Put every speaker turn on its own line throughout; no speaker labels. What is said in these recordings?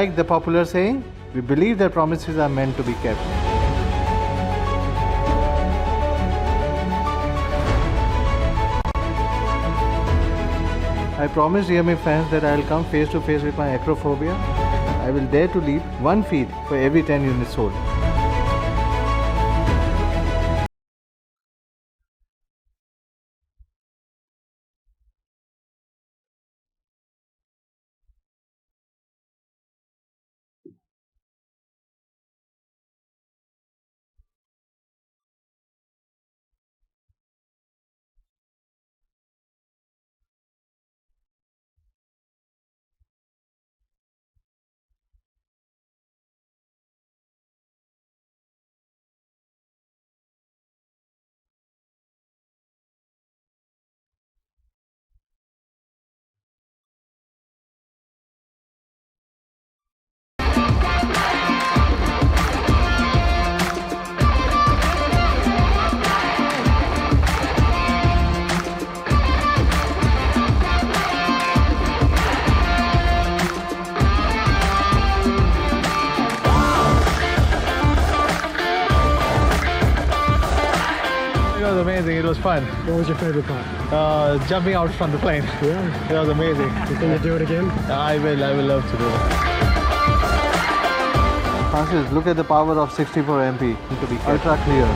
like the popular saying, we believe that promises are meant to be kept. I promised realme fans that I will come face to face with my acrophobia. I will dare to leap 1 feet for every 10 units sold. It was amazing, it was fun.
What was your favorite part?
Jumping out from the plane.
Yeah.
It was amazing.
You think you'd do it again?
I will love to do it. Francis, look at the power of 64 MP to be ultra clear.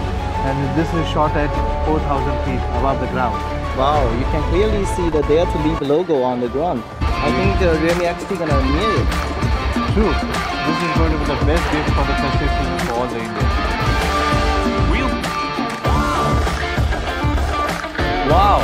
And this is shot at 4,000 feet above the ground.
Wow, you can clearly see the Dare to Leap logo on the ground. I think the Realme XT gonna nail it.
True. This is going to be the best gift for the festive season for all the Indians.
Wow,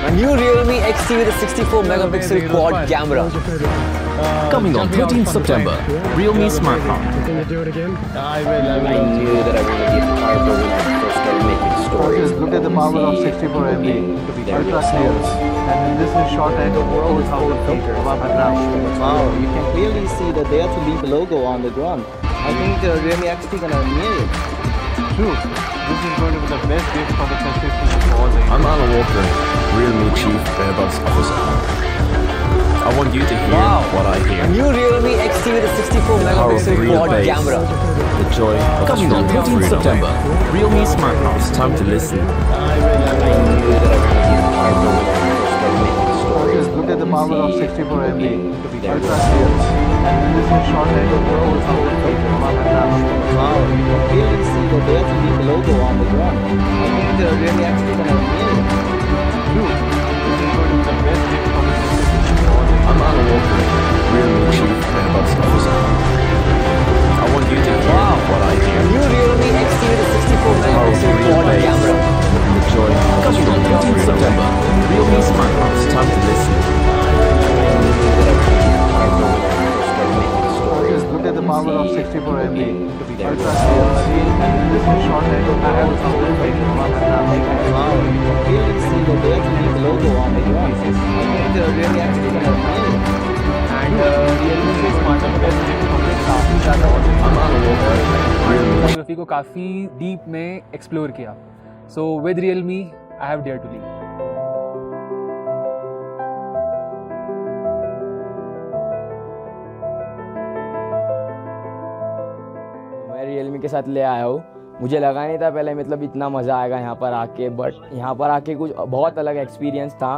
a new Realme XT with a 64 megapixel quad camera.
What was your favorite part?
Coming on 13th September, Realme Smart Home.
You think you'd do it again?
I will
I
love to.
knew that I wanted to be a photographer when I first started making stories.
Francis, look at the power of 64 MP to be ultra clear. And this is shot at 4,000 feet above the ground.
Wow, you can clearly see the Dare to Leap logo on the ground. I think the Realme XT gonna nail it.
True. This is going to be the best gift for the festive season for all the Indians.
I'm Alan Walker, Realme Chief Airbus Officer. I want you to hear what I
A
hear.
new Realme XT with a 64
Power of
megapixel
real
quad
bass.
camera.
The joy of Coming on 13th September, Realme Smart Home. It's time to listen.
I knew that I wanted to be a photographer when I first started making stories.
Look at the power of 64 MP to be ultra clear. And this is shot at 4,000 feet above the ground.
Wow, you can clearly see the Dare to Leap logo on the ground. I think the Realme XT gonna nail it.
True. This is going to be the best gift for the festive season for all the Indians.
I'm Alan Walker, Realme Chief Airbus Officer. I want you to hear what I
A
hear.
new Realme XT with a 64
Power of
megapixel
real
quad
bass.
camera.
The joy of Coming on 13th September, Realme Smart Home. It's time to listen.
Look at the power of 64 MP to be ultra clear. And this is shot at 4,000 feet above the ground.
Wow, you can clearly see the Dare to Leap logo on the ground. I think the Realme XT gonna nail it.
And Realme से smart mobile हमने काफ़ी ज़्यादा
I'm Alan Walker, Realme
photography को काफ़ी deep में explore किया. So with Realme I have dare to leave.
मैं Realme के साथ ले आया हूँ. मुझे लगा नहीं था पहले मतलब इतना मज़ा आएगा यहाँ पर आके, बट यहाँ पर आके कुछ बहुत अलग एक्सपीरियंस था.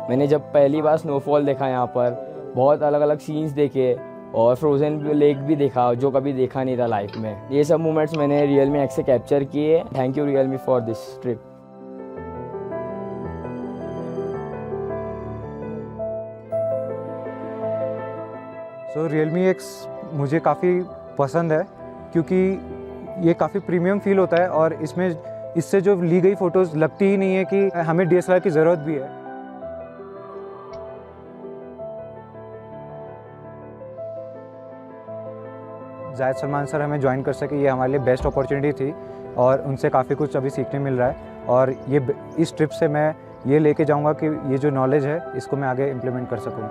मैंने जब पहली बार स्नोफॉल देखा यहाँ पर, बहुत अलग अलग सीन्स देखे और फ्रोज़न लेक भी देखा जो कभी देखा नहीं था लाइफ में. ये सब मोमेंट्स मैंने रियलमी एक्स से कैप्चर किए. Thank you Realme for this trip.
So Realme x मुझे काफ़ी पसंद है क्योंकि ये काफ़ी प्रीमियम फील होता है और इसमें इससे जो ली गई फ़ोटोज़ लगती ही नहीं है कि हमें डीएसएलआर की ज़रूरत भी है. जायद सलमान सर हमें ज्वाइन कर सके, ये हमारे लिए बेस्ट अपॉर्चुनिटी थी और उनसे काफ़ी कुछ अभी सीखने मिल रहा है. और ये इस ट्रिप से मैं ये लेके जाऊंगा कि ये जो नॉलेज है इसको मैं आगे इम्प्लीमेंट कर सकूँ.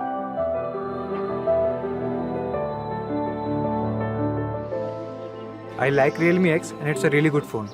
I like Realme X and it's a really good phone.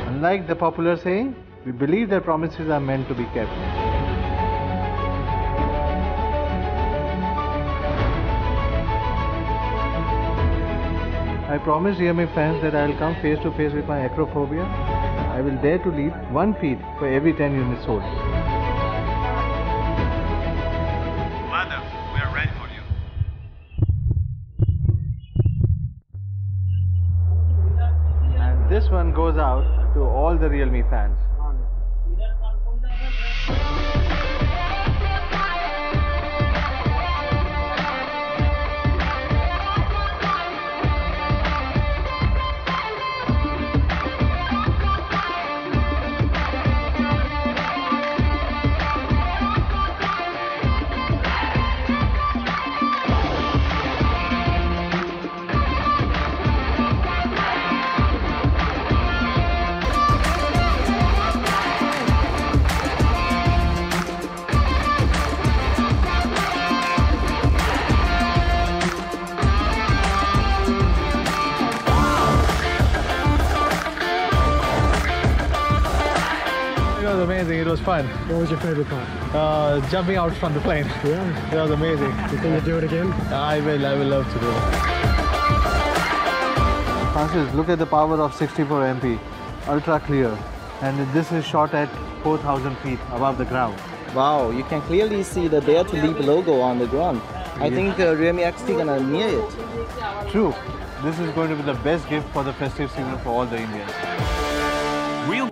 Unlike the popular saying, we believe that promises are meant to be kept. I promised realme fans that I will come face to face with my acrophobia. I will dare to leave 1 feet for every 10 units sold.
Madam, we are ready for you.
And this one goes out to all the realme fans. It was amazing, it was fun.
What was your favorite part?
Jumping out from the plane.
Yeah.
It was amazing.
You think you'll do it again?
I will love to do it. Francis, look at the power of 64 MP, ultra clear, and this is shot at 4,000 feet above the ground.
Wow, you can clearly see the Dare to Leap logo on the ground. I think Realme XT gonna near it.
True, this is going to be the best gift for the festive season for all the Indians.
Real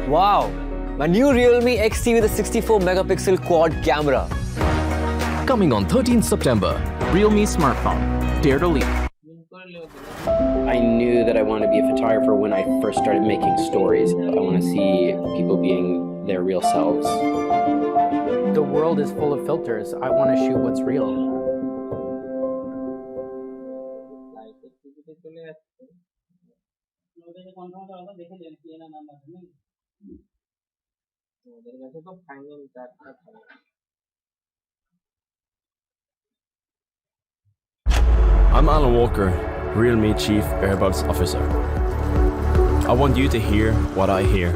Wow, my new Realme XT with a 64 megapixel quad camera.
Coming on 13th September, Realme smartphone. Dare to leap.
I knew that I wanted to be a photographer when I first started making stories. I want to see people being their real selves.
The world is full of filters. I want to shoot what's real.
I'm Alan Walker, Realme Chief Airbuds Officer. I want you to hear what I hear.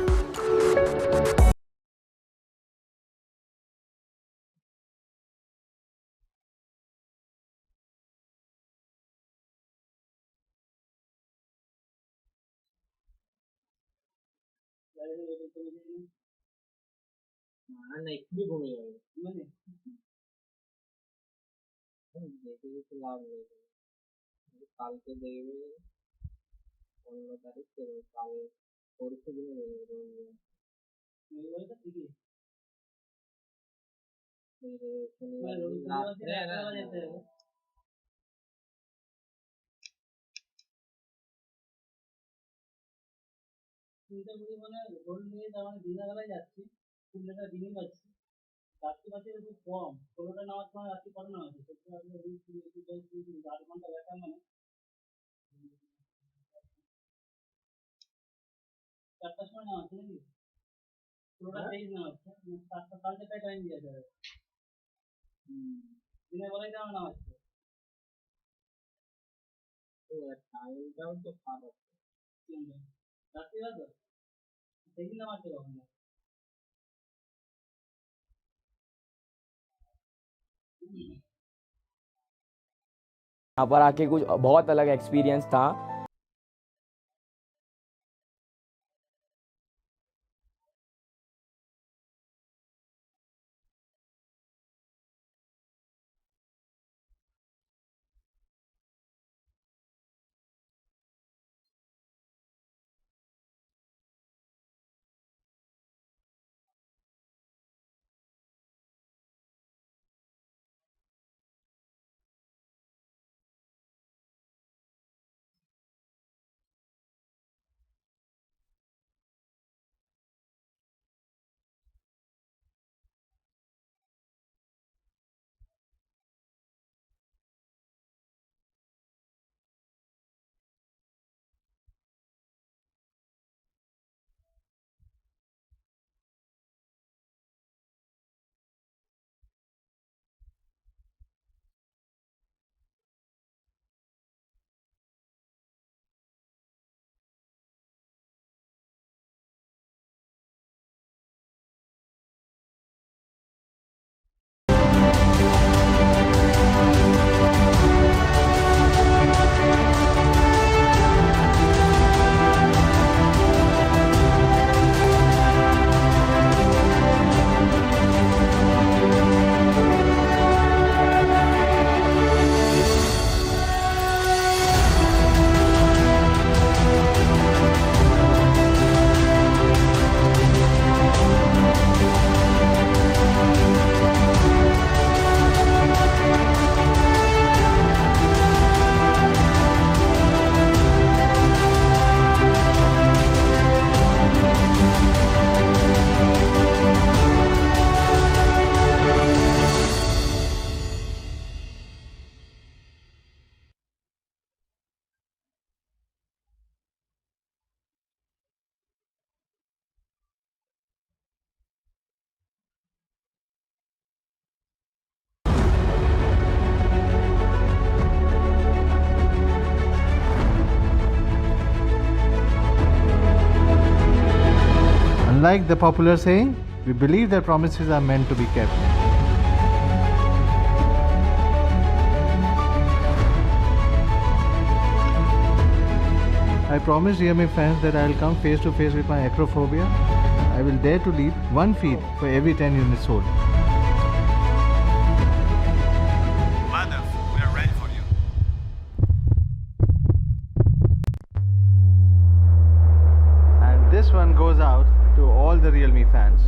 यहाँ पर आके कुछ बहुत अलग experience था।
Unlike the popular saying, we believe that promises are meant to be kept. I promised realme fans that I will come face to face with my acrophobia. I will dare to leap 1 feet for every 10 units sold.
Madam, we are ready for you.
And this one goes out to all the realme fans.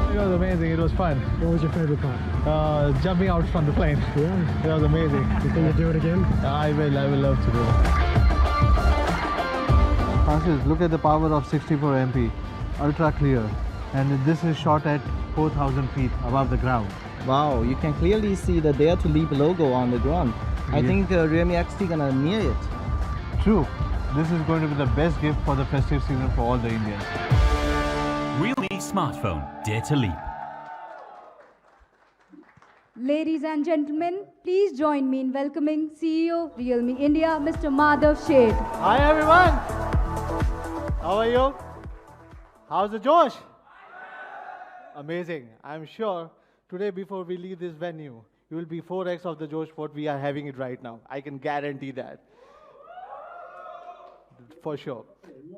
It was amazing. It was fun. What was your favorite part? Jumping out from the plane. Yeah. It was amazing. You think you'll do it again? I will love to do it.
Francis, look at the power of 64 MP, ultra clear, and this is shot at 4,000 feet above the ground.
Wow, you can clearly see the Dare to Leap logo on the ground. I think realme XT gonna near it.
True. This is going to be the best gift for the festive season for all the Indians.
Realme smartphone, Dare to Leap.
Ladies and gentlemen, please join me in welcoming CEO Realme India, Mr. Madhav Sheth.
Hi everyone. How are you? How's the Josh? Amazing. I'm sure today before we leave this venue, you will be 4x of the Josh what we are having it right now. I can guarantee that. For sure.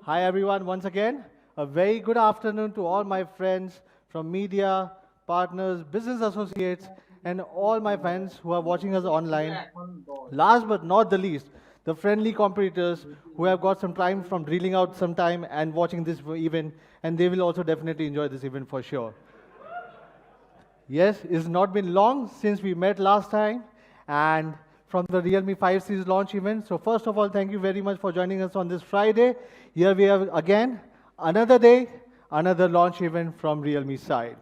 Hi everyone once again. A very good afternoon to all my friends from media, partners, business associates, and all my fans who are watching us online. Last but not the least, the friendly competitors who have got some time from drilling out some time and watching this event, and they will also definitely enjoy this event for sure. Yes, it's not been long since we met last time, and from the Realme 5 Series launch event. So first of all, thank you very much for joining us on this Friday. Here we have again, another day, another launch event from Realme side.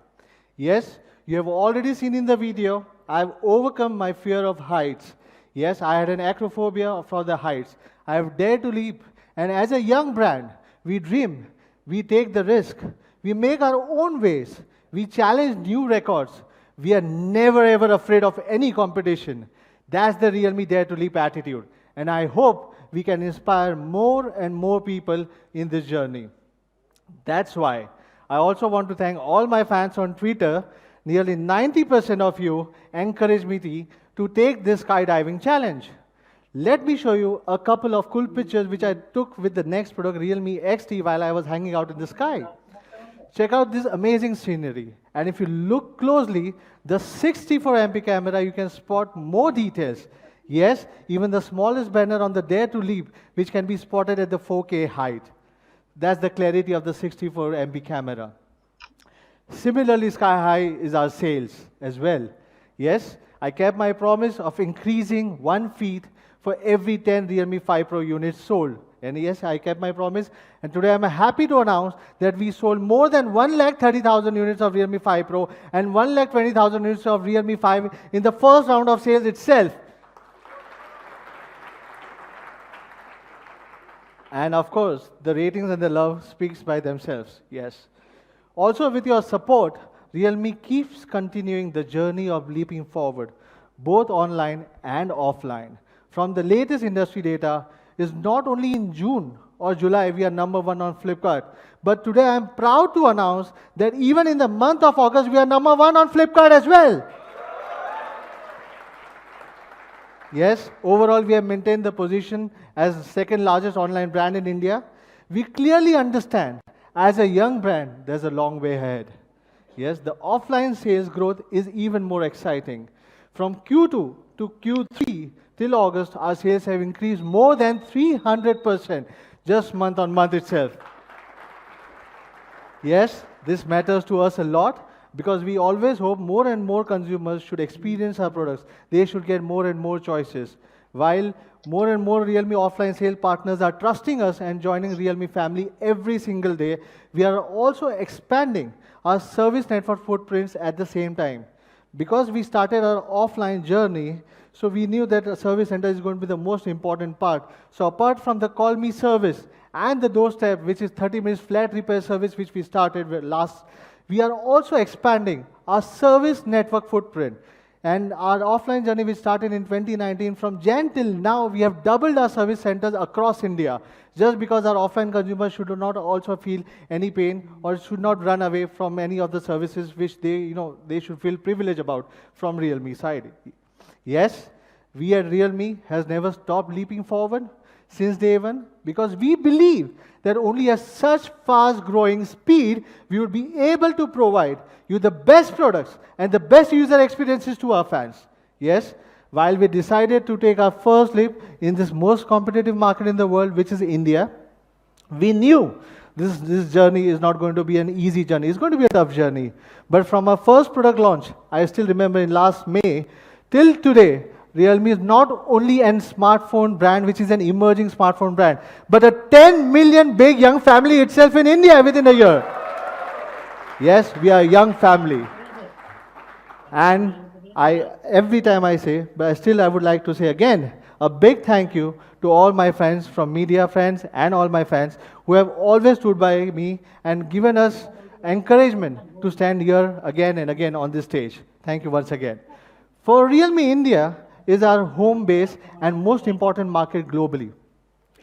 Yes, you have already seen in the video, I've overcome my fear of heights. Yes, I had an acrophobia for the heights. I have dared to leap, and as a young brand, we dream, we take the risk, we make our own ways, we challenge new records. We are never ever afraid of any competition. That's the Realme Dare to Leap attitude. And I hope we can inspire more and more people in this journey. That's why I also want to thank all my fans on Twitter. Nearly 90% of you encouraged me to take this skydiving challenge. Let me show you a couple of cool pictures which I took with the next product, Realme XT, while I was hanging out in the sky. Check out this amazing scenery. And if you look closely, the 64 MP camera, you can spot more details. Yes, even the smallest banner on the Dare to Leap, which can be spotted at the 4K height. That's the clarity of the 64 MP camera. Similarly, sky high is our sales as well. Yes, I kept my promise of increasing 1 feet for every 10 Realme 5 Pro units sold. And yes, I kept my promise. And today I'm happy to announce that we sold more than 130,000 units of Realme 5 Pro and 120,000 units of Realme 5 in the first round of sales itself. And of course, the ratings and the love speaks by themselves, yes. Also, with your support, Realme keeps continuing the journey of leaping forward, both online and offline. From the latest industry data, is not only in June or July we are #1 on Flipkart, but today I'm proud to announce that even in the month of August we are #1 on Flipkart as well. Yes, overall we have maintained the position as the second largest online brand in India. We clearly understand, as a young brand, there's a long way ahead. Yes, the offline sales growth is even more exciting. From Q2 to Q3 till August, our sales have increased more than 300% just month on month itself. Yes, this matters to us a lot because we always hope more and more consumers should experience our products. They should get more and more choices. While more and more Realme offline sale partners are trusting us and joining Realme family every single day, we are also expanding our service network footprints at the same time. Because we started our offline journey, so we knew that a service center is going to be the most important part. So apart from the Call Me service and the doorstep, which is 30 minutes flat repair service, which we started with last, we are also expanding our service network footprint. And our offline journey, which started in 2019, from Jan till now, we have doubled our service centers across India, just because our offline consumers should not also feel any pain or should not run away from any of the services which they should feel privileged about from Realme side. Yes, we at Realme has never stopped leaping forward since day one, because we believe that only at such fast growing speed we would be able to provide you the best products and the best user experiences to our fans. Yes, while we decided to take our first leap in this most competitive market in the world, which is India, we knew this journey is not going to be an easy journey. It's going to be a tough journey. But from our first product launch, I still remember in last May, till today, Realme is not only a smartphone brand, which is an emerging smartphone brand, but a 10 million big young family itself in India within a year. Yes, we are a young family. And every time I say, but still I would like to say again, a big thank you to all my friends, from media friends and all my fans, who have always stood by me and given us encouragement to stand here again and again on this stage. Thank you once again. For Realme India is our home base and most important market globally.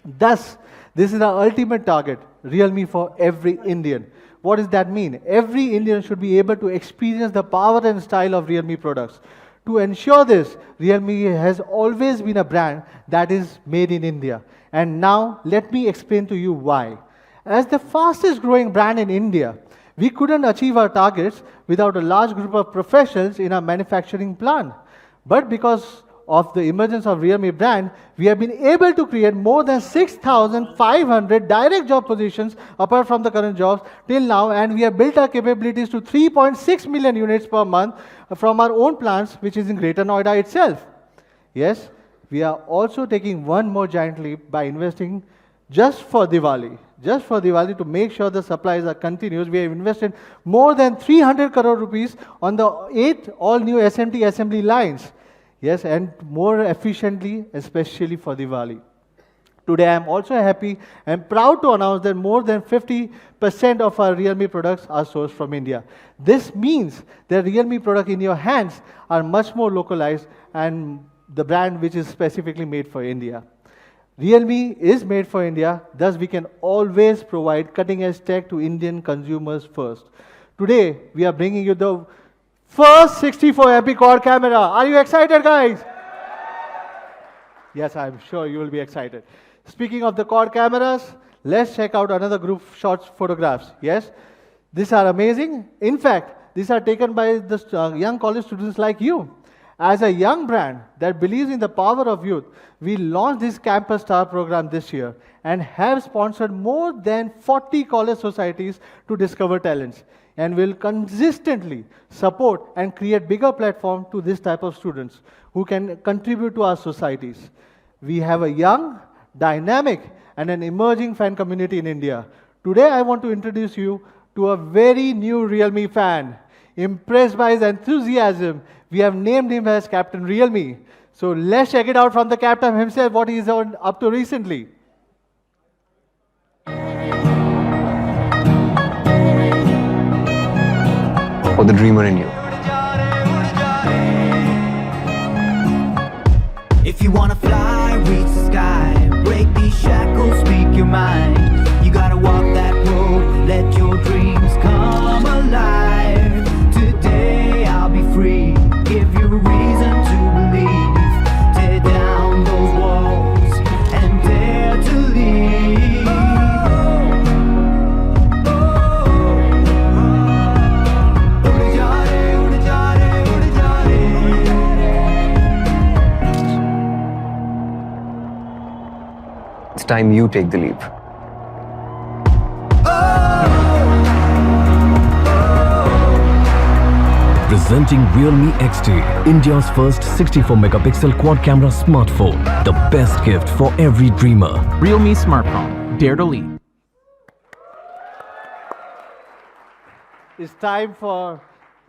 Thus, this is our ultimate target, Realme for every Indian. What does that mean? Every Indian should be able to experience the power and style of Realme products. To ensure this, Realme has always been a brand that is made in India. And now, let me explain to you why. As the fastest growing brand in India, we couldn't achieve our targets without a large group of professionals in our manufacturing plant. But because of the emergence of Realme brand, we have been able to create more than 6,500 direct job positions apart from the current jobs till now, and we have built our capabilities to 3.6 million units per month from our own plants, which is in Greater Noida itself. Yes, we are also taking one more giant leap by investing just for Diwali. Just for Diwali, to make sure the supplies are continuous, we have invested more than 300 crore rupees on the 8 all-new SMT assembly lines. Yes, and more efficiently, especially for Diwali. Today, I am also happy and proud to announce that more than 50% of our Realme products are sourced from India. This means that Realme products in your hands are much more localized and the brand which is specifically made for India. Realme is made for India, thus we can always provide cutting-edge tech to Indian consumers first. Today, we are bringing you the first 64MP quad camera. Are you excited, guys? Yes, I'm sure you will be excited. Speaking of the quad cameras, let's check out another group shots photographs. Yes, these are amazing. In fact, these are taken by the young college students like you. As a young brand that believes in the power of youth, we launched this Campus Star program this year and have sponsored more than 40 college societies to discover talents, and will consistently support and create bigger platform to this type of students who can contribute to our societies. We have a young, dynamic, and an emerging fan community in India. Today, I want to introduce you to a very new Realme fan. Impressed by his enthusiasm, we have named him as Captain Realme. So let's check it out from the captain himself, what he's up to recently.
For the dreamer in you.
If you wanna fly, reach the sky, break these shackles, speak your mind. You gotta walk that road, let your dreams come alive. Today I'll be free, give you a reason to believe. Tear down those walls and dare to leave.
It's time you take the leap.
Presenting Realme XT, India's first 64-megapixel quad-camera smartphone. The best gift for every dreamer.
Realme smartphone. Dare to lead.
It's time for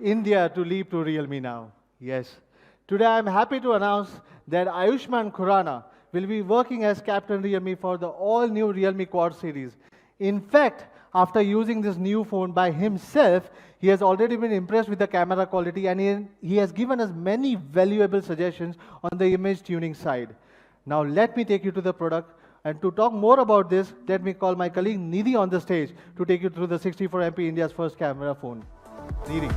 India to leap to Realme now. Yes. Today I'm happy to announce that Ayushmann Khurrana will be working as Captain Realme for the all-new Realme Quad series. In fact, after using this new phone by himself, he has already been impressed with the camera quality, and he has given us many valuable suggestions on the image tuning side. Now let me take you to the product, and to talk more about this, let me call my colleague Nidhi on the stage to take you through the 64MP India's first camera phone. Nidhi.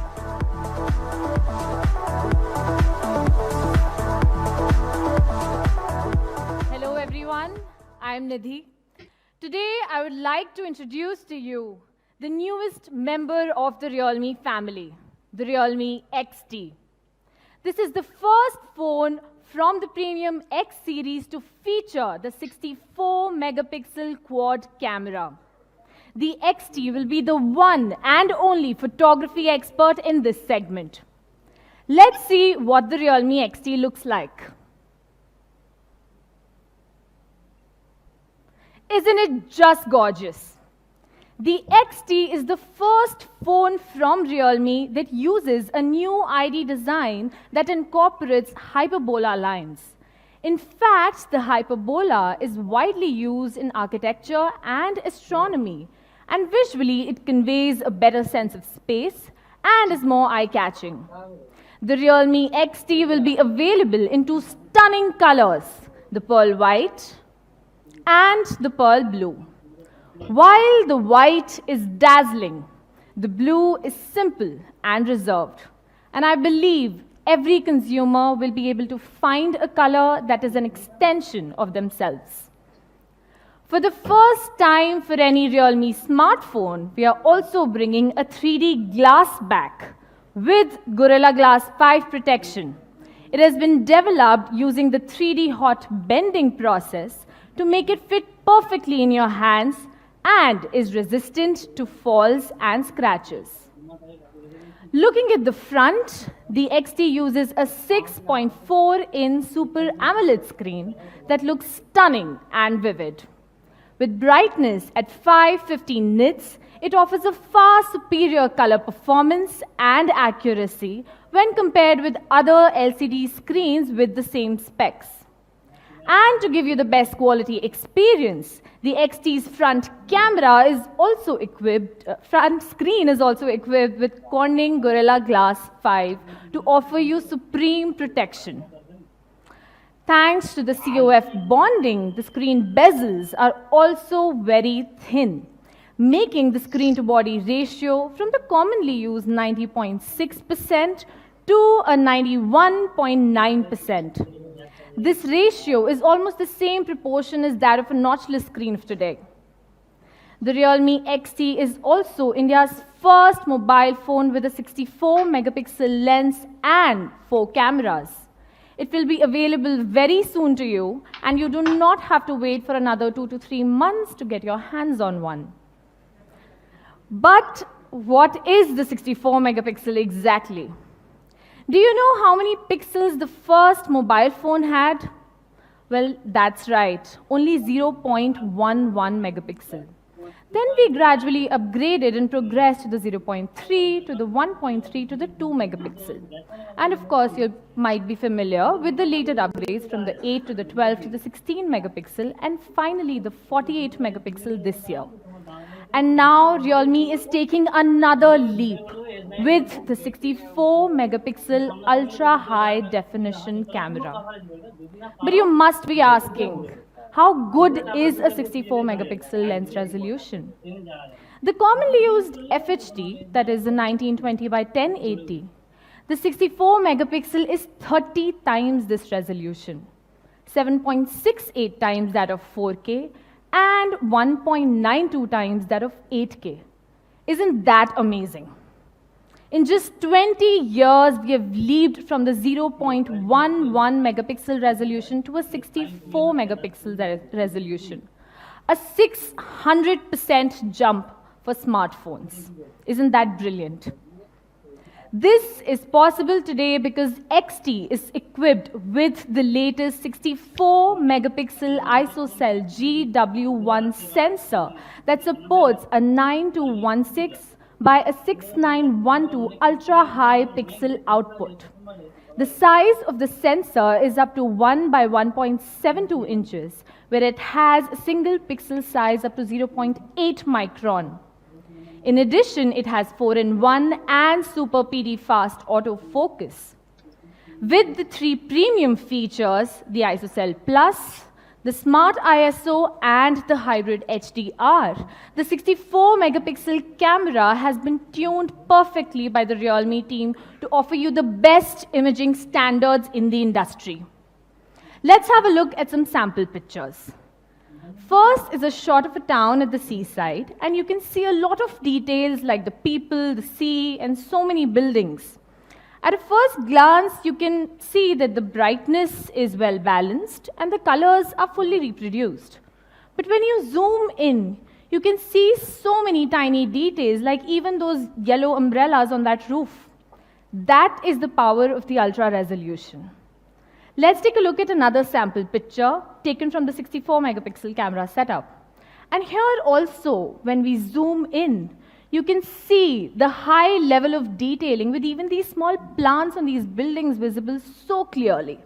Hello everyone, I'm Nidhi. Today I would like to introduce to you the newest member of the Realme family, the Realme XT. This is the first phone from the premium X series to feature the 64-megapixel quad camera. The XT will be the one and only photography expert in this segment. Let's see what the Realme XT looks like. Isn't it just gorgeous? The XT is the first phone from Realme that uses a new ID design that incorporates hyperbola lines. In fact, the hyperbola is widely used in architecture and astronomy, and visually it conveys a better sense of space and is more eye-catching. The Realme XT will be available in two stunning colors, the pearl white and the pearl blue. While the white is dazzling, the blue is simple and reserved. And I believe every consumer will be able to find a color that is an extension of themselves. For the first time for any Realme smartphone, we are also bringing a 3D glass back with Gorilla Glass 5 protection. It has been developed using the 3D hot bending process to make it fit perfectly in your hands and is resistant to falls and scratches. Looking at the front, the XT uses a 6.4-inch Super AMOLED screen that looks stunning and vivid. With brightness at 550 nits, it offers a far superior color performance and accuracy when compared with other LCD screens with the same specs. And to give you the best quality experience, the XT's front camera is also equipped, front screen is also equipped with Corning Gorilla Glass 5 to offer you supreme protection. Thanks to the COF bonding, the screen bezels are also very thin, making the screen-to-body ratio from the commonly used 90.6% to a 91.9%. This ratio is almost the same proportion as that of a notchless screen of today. The Realme XT is also India's first mobile phone with a 64-megapixel lens and 4 cameras. It will be available very soon to you, and you do not have to wait for another 2 to 3 months to get your hands on one. But what is the 64-megapixel exactly? Do you know how many pixels the first mobile phone had? Well, that's right, only 0.11 megapixel. Then we gradually upgraded and progressed to the 0.3, to the 1.3, to the 2 megapixel. And of course, you might be familiar with the later upgrades from the 8 to the 12 to the 16 megapixel, and finally the 48 megapixel this year. And now Realme is taking another leap with the 64-megapixel ultra-high definition camera. But you must be asking, how good is a 64-megapixel lens resolution? The commonly used FHD, that is a 1920 by 1080, the 64-megapixel is 30 times this resolution, 7.68 times that of 4K, and 1.92 times that of 8K. Isn't that amazing? In just 20 years, we have leaped from the 0.11 megapixel resolution to a 64 megapixel resolution. A 600% jump for smartphones. Isn't that brilliant? This is possible today because XT is equipped with the latest 64 megapixel ISOCELL GW1 sensor that supports a 9216 by a 6912 ultra high pixel output. The size of the sensor is up to 1 by 1.72 inches, where it has a single pixel size up to 0.8 micron. In addition, it has 4-in-1 and Super PD fast autofocus. With the 3 premium features, the ISOCELL Plus, the Smart ISO and the Hybrid HDR, the 64 megapixel camera has been tuned perfectly by the Realme team to offer you the best imaging standards in the industry. Let's have a look at some sample pictures. First is a shot of a town at the seaside, and you can see a lot of details like the people, the sea, and so many buildings. At a first glance, you can see that the brightness is well balanced and the colors are fully reproduced. But when you zoom in, you can see so many tiny details, like even those yellow umbrellas on that roof. That is the power of the ultra resolution. Let's take a look at another sample picture taken from the 64 megapixel camera setup. And here also, when we zoom in, you can see the high level of detailing with even these small plants on these buildings visible so clearly.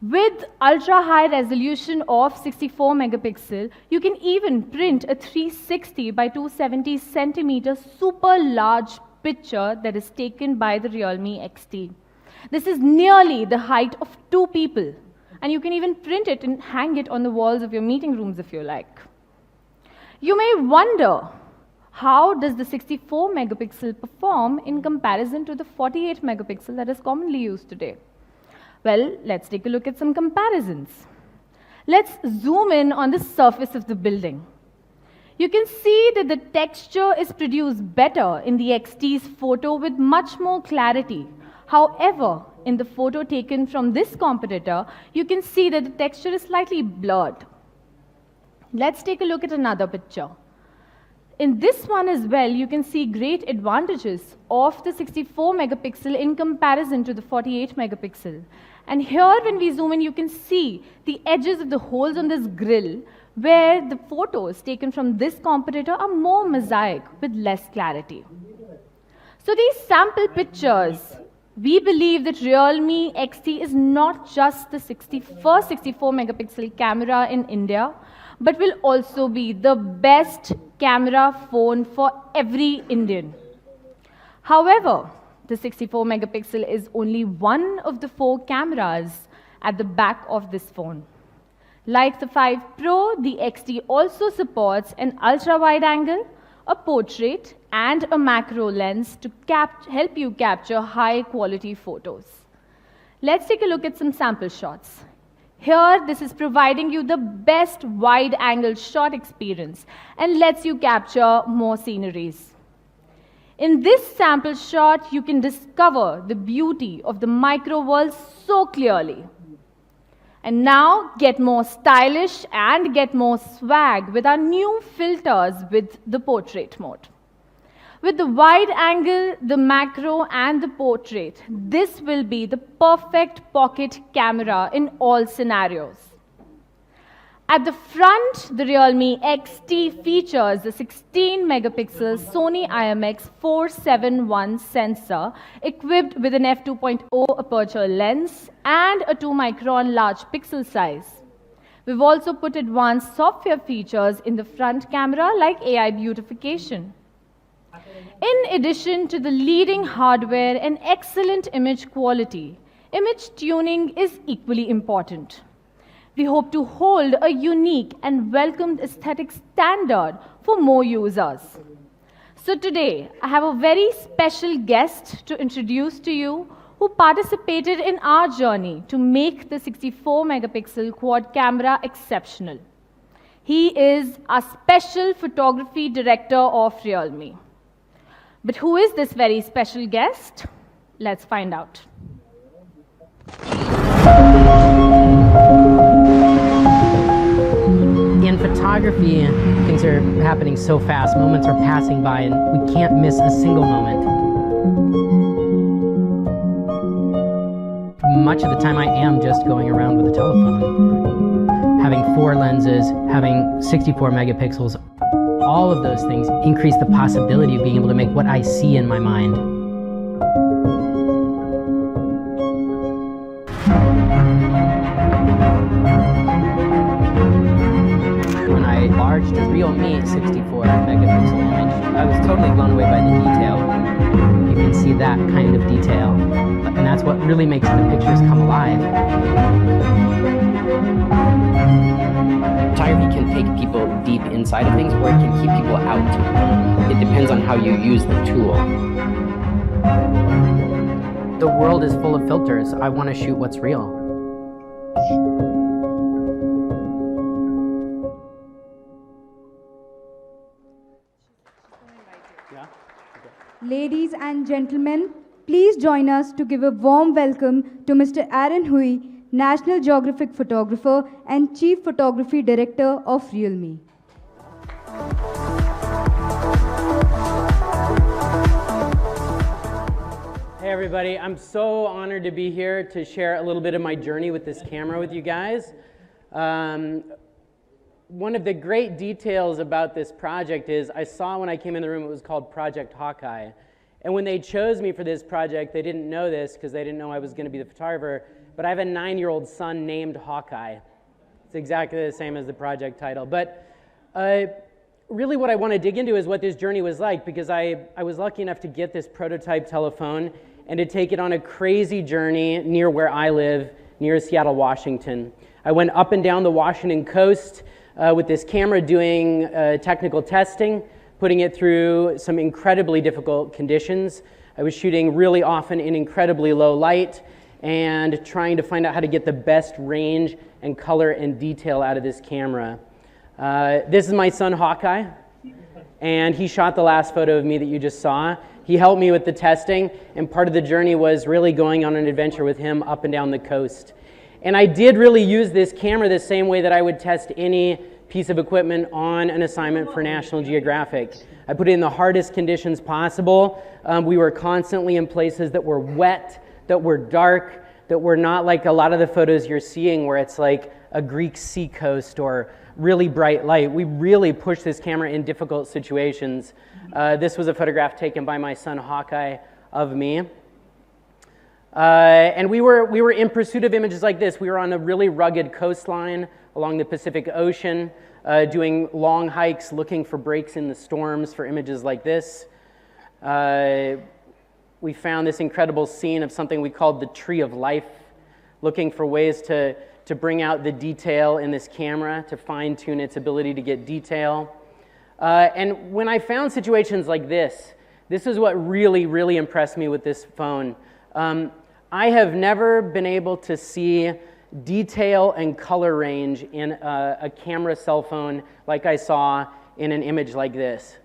With ultra high resolution of 64 megapixel, you can even print a 360 by 270 centimeter super large picture that is taken by the Realme XT. This is nearly the height of 2 people, and you can even print it and hang it on the walls of your meeting rooms if you like. You may wonder, how does the 64 megapixel perform in comparison to the 48 megapixel that is commonly used today? Well, let's take a look at some comparisons. Let's zoom in on the surface of the building. You can see that the texture is produced better in the XT's photo with much more clarity. However, in the photo taken from this competitor, you can see that the texture is slightly blurred. Let's take a look at another picture. In this one as well, you can see great advantages of the 64 megapixel in comparison to the 48 megapixel. And here, when we zoom in, you can see the edges of the holes on this grill, where the photos taken from this competitor are more mosaic with less clarity. So these sample pictures, we believe that Realme XT is not just the first 64 megapixel camera in India, but will also be the best camera phone for every Indian. However, the 64 megapixel is only one of the 4 cameras at the back of this phone. Like the 5 Pro, the XT also supports an ultra-wide angle, a portrait, and a macro lens to help you capture high-quality photos. Let's take a look at some sample shots. Here, this is providing you the best wide-angle shot experience and lets you capture more sceneries. In this sample shot, you can discover the beauty of the micro world so clearly. And now, get more stylish and get more swag with our new filters with the portrait mode. With the wide angle, the macro, and the portrait, this will be the perfect pocket camera in all scenarios. At the front, the Realme XT features the 16 megapixel Sony IMX471 sensor equipped with an f2.0 aperture lens and a 2 micron large pixel size. We've also put advanced software features in the front camera like AI beautification. In addition to the leading hardware and excellent image quality, image tuning is equally important. We hope to hold a unique and welcomed aesthetic standard for more users. So today, I have a very special guest to introduce to you who participated in our journey to make the 64 megapixel quad camera exceptional. He is a special photography director of Realme. But who is this very special guest? Let's find out.
In photography, things are happening so fast, moments are passing by, and we can't miss a single moment. Much of the time I am just going around with a telephone. Having 4 lenses, having 64 megapixels, all of those things increase the possibility of being able to make what I see in my mind. When I enlarged a realme 64 megapixel image, I was totally blown away by the detail. You can see that kind of detail, and that's what really makes the pictures come alive.
Photography can take people deep inside of things, or it can keep people out. It depends on how you use the tool.
The world is full of filters. I want to shoot what's real.
Ladies and gentlemen, please join us to give a warm welcome to Mr. Aaron Hui, National Geographic Photographer and Chief Photography Director of realme.
Hey everybody, I'm so honored to be here to share a little bit of my journey with this camera with you guys. One of the great details about this project is I saw when I came in the room it was called Project Hawkeye. And when they chose me for this project, they didn't know this because they didn't know I was going to be the photographer, but I have a 9-year-old son named Hawkeye. It's exactly the same as the project title. But really what I want to dig into is what this journey was like, because I was lucky enough to get this prototype telephone and to take it on a crazy journey near where I live, near Seattle, Washington. I went up and down the Washington coast with this camera doing technical testing, putting it through some incredibly difficult conditions. I was shooting really often in incredibly low light and trying to find out how to get the best range and color and detail out of this camera. This is my son Hawkeye, and he shot the last photo of me that you just saw. He helped me with the testing, and part of the journey was really going on an adventure with him up and down the coast. And I did really use this camera the same way that I would test any piece of equipment on an assignment for National Geographic. I put it in the hardest conditions possible. We were constantly in places that were wet, that were dark, that were not like a lot of the photos you're seeing where it's like a Greek seacoast or really bright light. We really pushed this camera in difficult situations. This was a photograph taken by my son Hawkeye of me. And we were in pursuit of images like this. We were on a really rugged coastline along the Pacific Ocean, doing long hikes, looking for breaks in the storms for images like this. We found this incredible scene of something we called the Tree of Life, looking for ways to bring out the detail in this camera, to fine-tune its ability to get detail. And when I found situations like this is what really, really impressed me with this phone. I have never been able to see detail and color range in a camera cell phone like I saw in an image like this.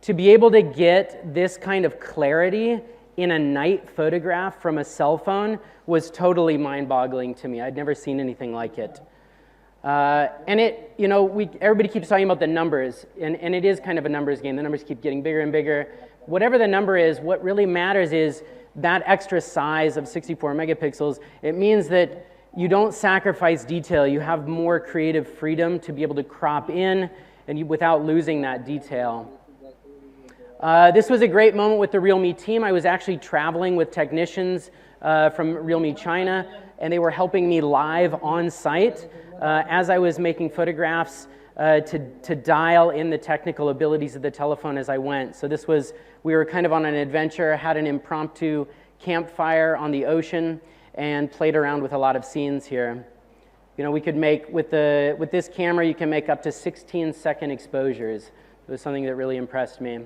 To be able to get this kind of clarity in a night photograph from a cell phone was totally mind-boggling to me. I'd never seen anything like it. And it, you know, everybody keeps talking about the numbers, and it is kind of a numbers game. The numbers keep getting bigger and bigger. Whatever the number is, what really matters is that extra size of 64 megapixels. It means that you don't sacrifice detail. You have more creative freedom to be able to crop in and without losing that detail. This was a great moment with the realme team. I was actually traveling with technicians from realme China, and they were helping me live on site as I was making photographs to dial in the technical abilities of the telephone as I went. So we were kind of on an adventure, had an impromptu campfire on the ocean, and played around with a lot of scenes here. You know, we could make, with this camera, you can make up to 16-second exposures. It was something that really impressed me.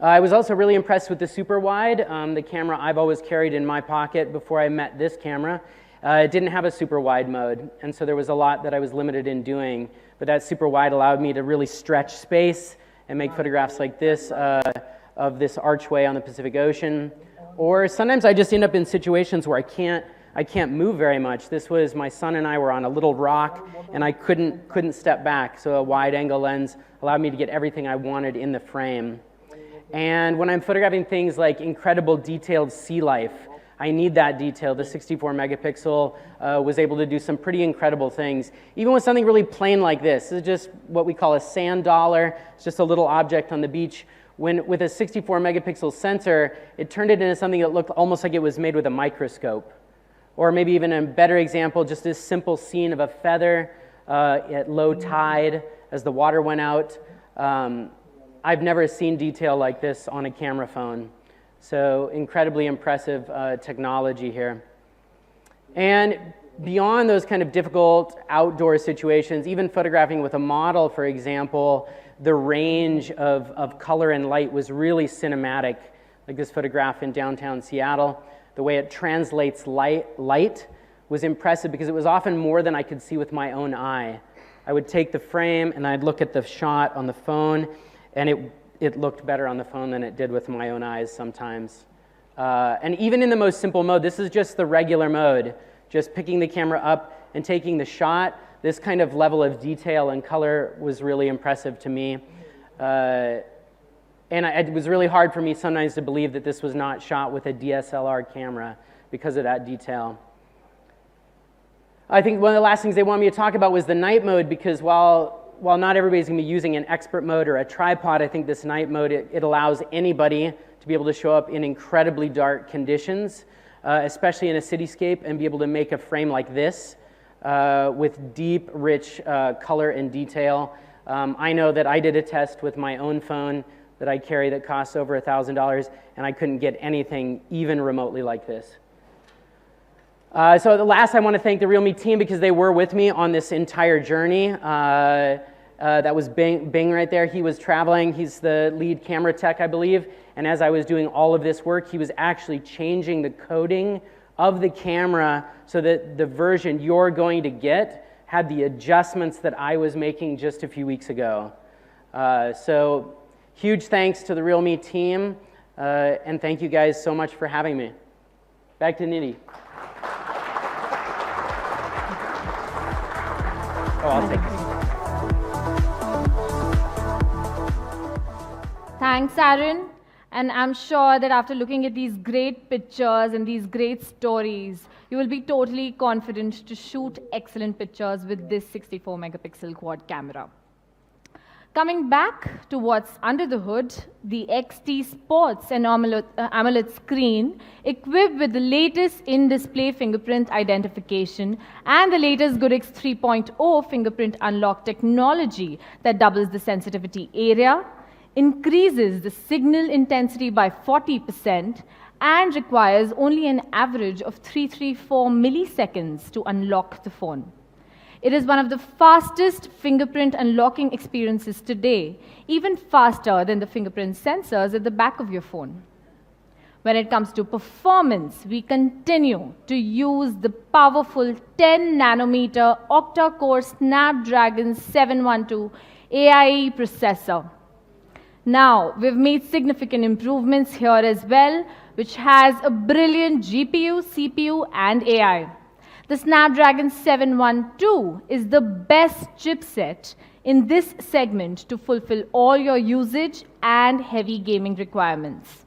I was also really impressed with the super wide, the camera I've always carried in my pocket before I met this camera. It didn't have a super wide mode, and so there was a lot that I was limited in doing, but that super wide allowed me to really stretch space and make photographs like this of this archway on the Pacific Ocean. Or sometimes I just end up in situations where I can't move very much. This was my son and I were on a little rock, and I couldn't step back, so a wide angle lens allowed me to get everything I wanted in the frame. And when I'm photographing things like incredible detailed sea life, I need that detail. The 64 megapixel was able to do some pretty incredible things. Even with something really plain like this is just what we call a sand dollar. It's just a little object on the beach. With a 64 megapixel sensor, it turned it into something that looked almost like it was made with a microscope. Or maybe even a better example, just this simple scene of a feather at low tide as the water went out. I've never seen detail like this on a camera phone. So incredibly impressive technology here. And beyond those kind of difficult outdoor situations, even photographing with a model, for example, the range of color and light was really cinematic. Like this photograph in downtown Seattle, the way it translates light was impressive because it was often more than I could see with my own eye. I would take the frame and I'd look at the shot on the phone, and it looked better on the phone than it did with my own eyes sometimes. And even in the most simple mode, this is just the regular mode, just picking the camera up and taking the shot. This kind of level of detail and color was really impressive to me. And it was really hard for me sometimes to believe that this was not shot with a DSLR camera because of that detail. I think one of the last things they wanted me to talk about was the night mode, because while not everybody's going to be using an expert mode or a tripod, I think this night mode, it allows anybody to be able to show up in incredibly dark conditions, especially in a cityscape, and be able to make a frame like this with deep, rich color and detail. I know that I did a test with my own phone that I carry that costs over $1,000, and I couldn't get anything even remotely like this. So the last, I want to thank the realme team because they were with me on this entire journey. That was Bing right there. He was traveling. He's the lead camera tech, I believe. And as I was doing all of this work, he was actually changing the coding of the camera so that the version you're going to get had the adjustments that I was making just a few weeks ago. So huge thanks to the realme team, and thank you guys so much for having me. Back to Nidhi. Oh, I'll take this.
Thanks, Aaron. And I'm sure that after looking at these great pictures and these great stories, you will be totally confident to shoot excellent pictures with this 64 megapixel quad camera. Coming back to what's under the hood, the XT sports an AMOLED screen equipped with the latest in-display fingerprint identification and the latest Goodix 3.0 fingerprint unlock technology that doubles the sensitivity area, increases the signal intensity by 40%, and requires only an average of 334 milliseconds to unlock the phone. It is one of the fastest fingerprint unlocking experiences today, even faster than the fingerprint sensors at the back of your phone. When it comes to performance, we continue to use the powerful 10 nanometer octa-core Snapdragon 712 AIE processor. Now, we've made significant improvements here as well, which has a brilliant GPU, CPU, and AI. The Snapdragon 712 is the best chipset in this segment to fulfill all your usage and heavy gaming requirements.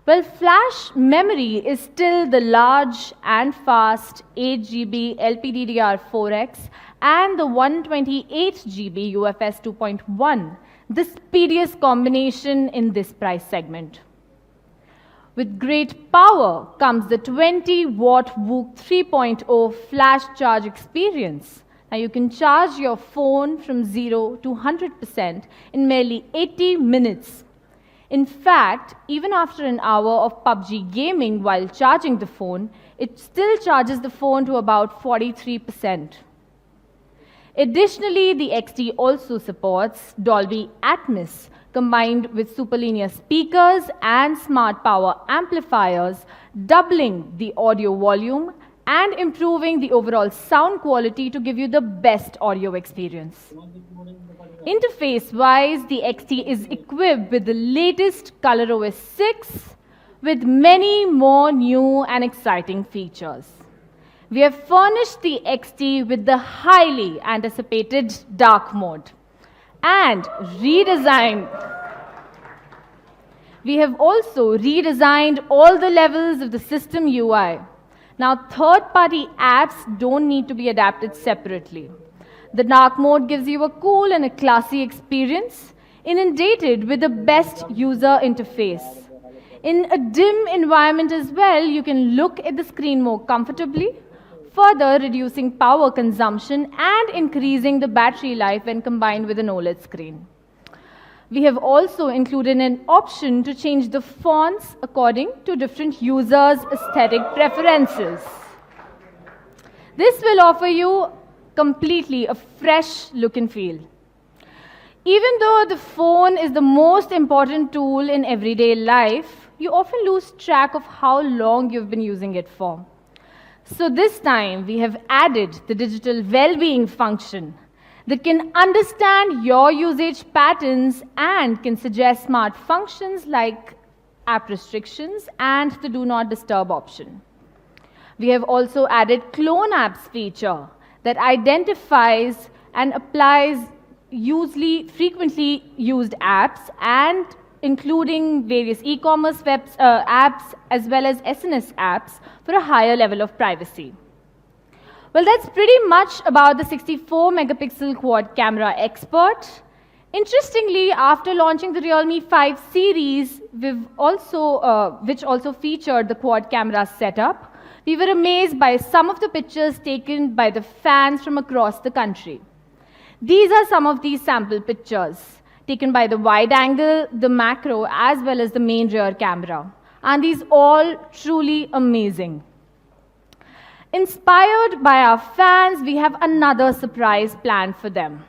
Well, flash memory is still the large and fast 8GB LPDDR4X and the 128GB UFS 2.1, the speediest combination in this price segment. With great power comes the 20-watt VOOC 3.0 flash charge experience. Now you can charge your phone from 0 to 100% in merely 80 minutes. In fact, even after an hour of PUBG gaming while charging the phone, it still charges the phone to about 43%. Additionally, the XT also supports Dolby Atmos, combined with superlinear speakers and smart power amplifiers, doubling the audio volume and improving the overall sound quality to give you the best audio experience. Interface-wise, the XT is equipped with the latest ColorOS 6 with many more new and exciting features. We have furnished the XT with the highly anticipated dark mode and redesigned We have also redesigned all the levels of the system UI. Now, third-party apps don't need to be adapted separately. The dark mode gives you a cool and a classy experience, inundated with the best user interface. In a dim environment as well, you can look at the screen more comfortably, further reducing power consumption and increasing the battery life when combined with an OLED screen. We have also included an option to change the fonts according to different users' aesthetic preferences. This will offer you completely a fresh look and feel. Even though the phone is the most important tool in everyday life, you often lose track of how long you've been using it for. So this time, we have added the digital well-being function that can understand your usage patterns and can suggest smart functions like app restrictions and the do not disturb option. We have also added clone apps feature that identifies and applies frequently used apps and including various e-commerce apps as well as SNS apps for a higher level of privacy. Well, that's pretty much about the 64-megapixel quad camera expert. Interestingly, after launching the Realme 5 series, which also featured the quad camera setup, we were amazed by some of the pictures taken by the fans from across the country. These are some of these sample pictures taken by the wide angle, the macro, as well as the main rear camera. And these all truly amazing. Inspired by our fans, we have another surprise planned for them.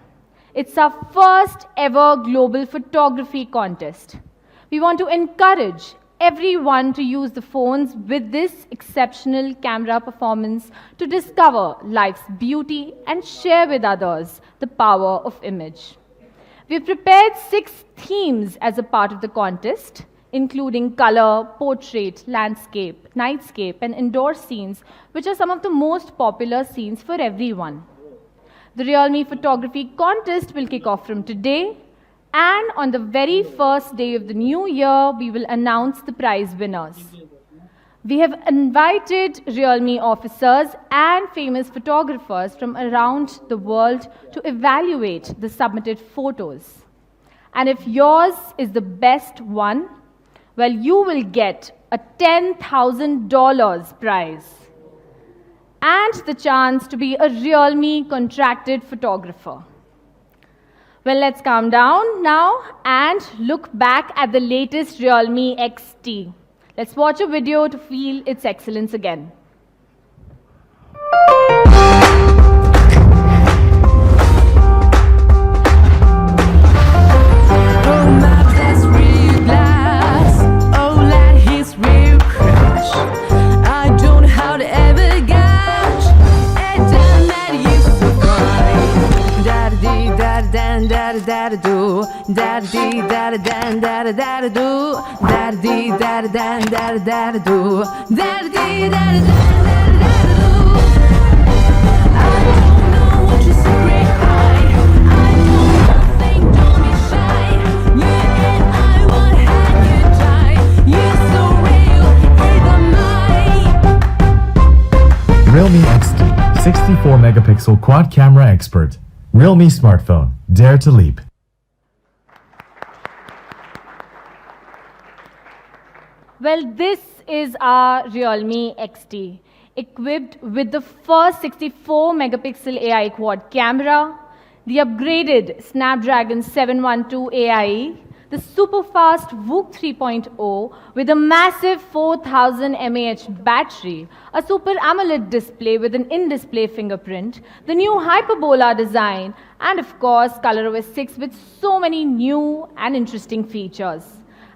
It's our first ever global photography contest. We want to encourage everyone to use the phones with this exceptional camera performance to discover life's beauty and share with others the power of image. We've prepared 6 themes as a part of the contest, including color, portrait, landscape, nightscape, and indoor scenes, which are some of the most popular scenes for everyone. The Realme photography contest will kick off from today, and on the very first day of the new year, we will announce the prize winners. We have invited Realme officers and famous photographers from around the world to evaluate the submitted photos. And if yours is the best one, well, you will get a $10,000 prize and the chance to be a Realme contracted photographer. Well, let's calm down now and look back at the latest Realme XT. Let's watch a video to feel its excellence again.
Da-da-do, da-da-dee, da-da-dan, da-da-da-da-do, da-da-dee, da-da-dan, da-da-da-da-do, da-da-dee, da-da-dan, da-da-da-da-do. I don't know what your secret hide. I don't think, don't be shy. You and I would have you try. You're so real, it's a
Realme XT, 64-megapixel quad camera expert. Realme smartphone. Dare to leap.
Well, this is our Realme XT, equipped with the first 64-megapixel AI quad camera, the upgraded Snapdragon 712 AIE, the super-fast VOOC 3.0 with a massive 4000 mAh battery, a Super AMOLED display with an in-display fingerprint, the new Hyperbola design, and of course, ColorOS 6 with so many new and interesting features.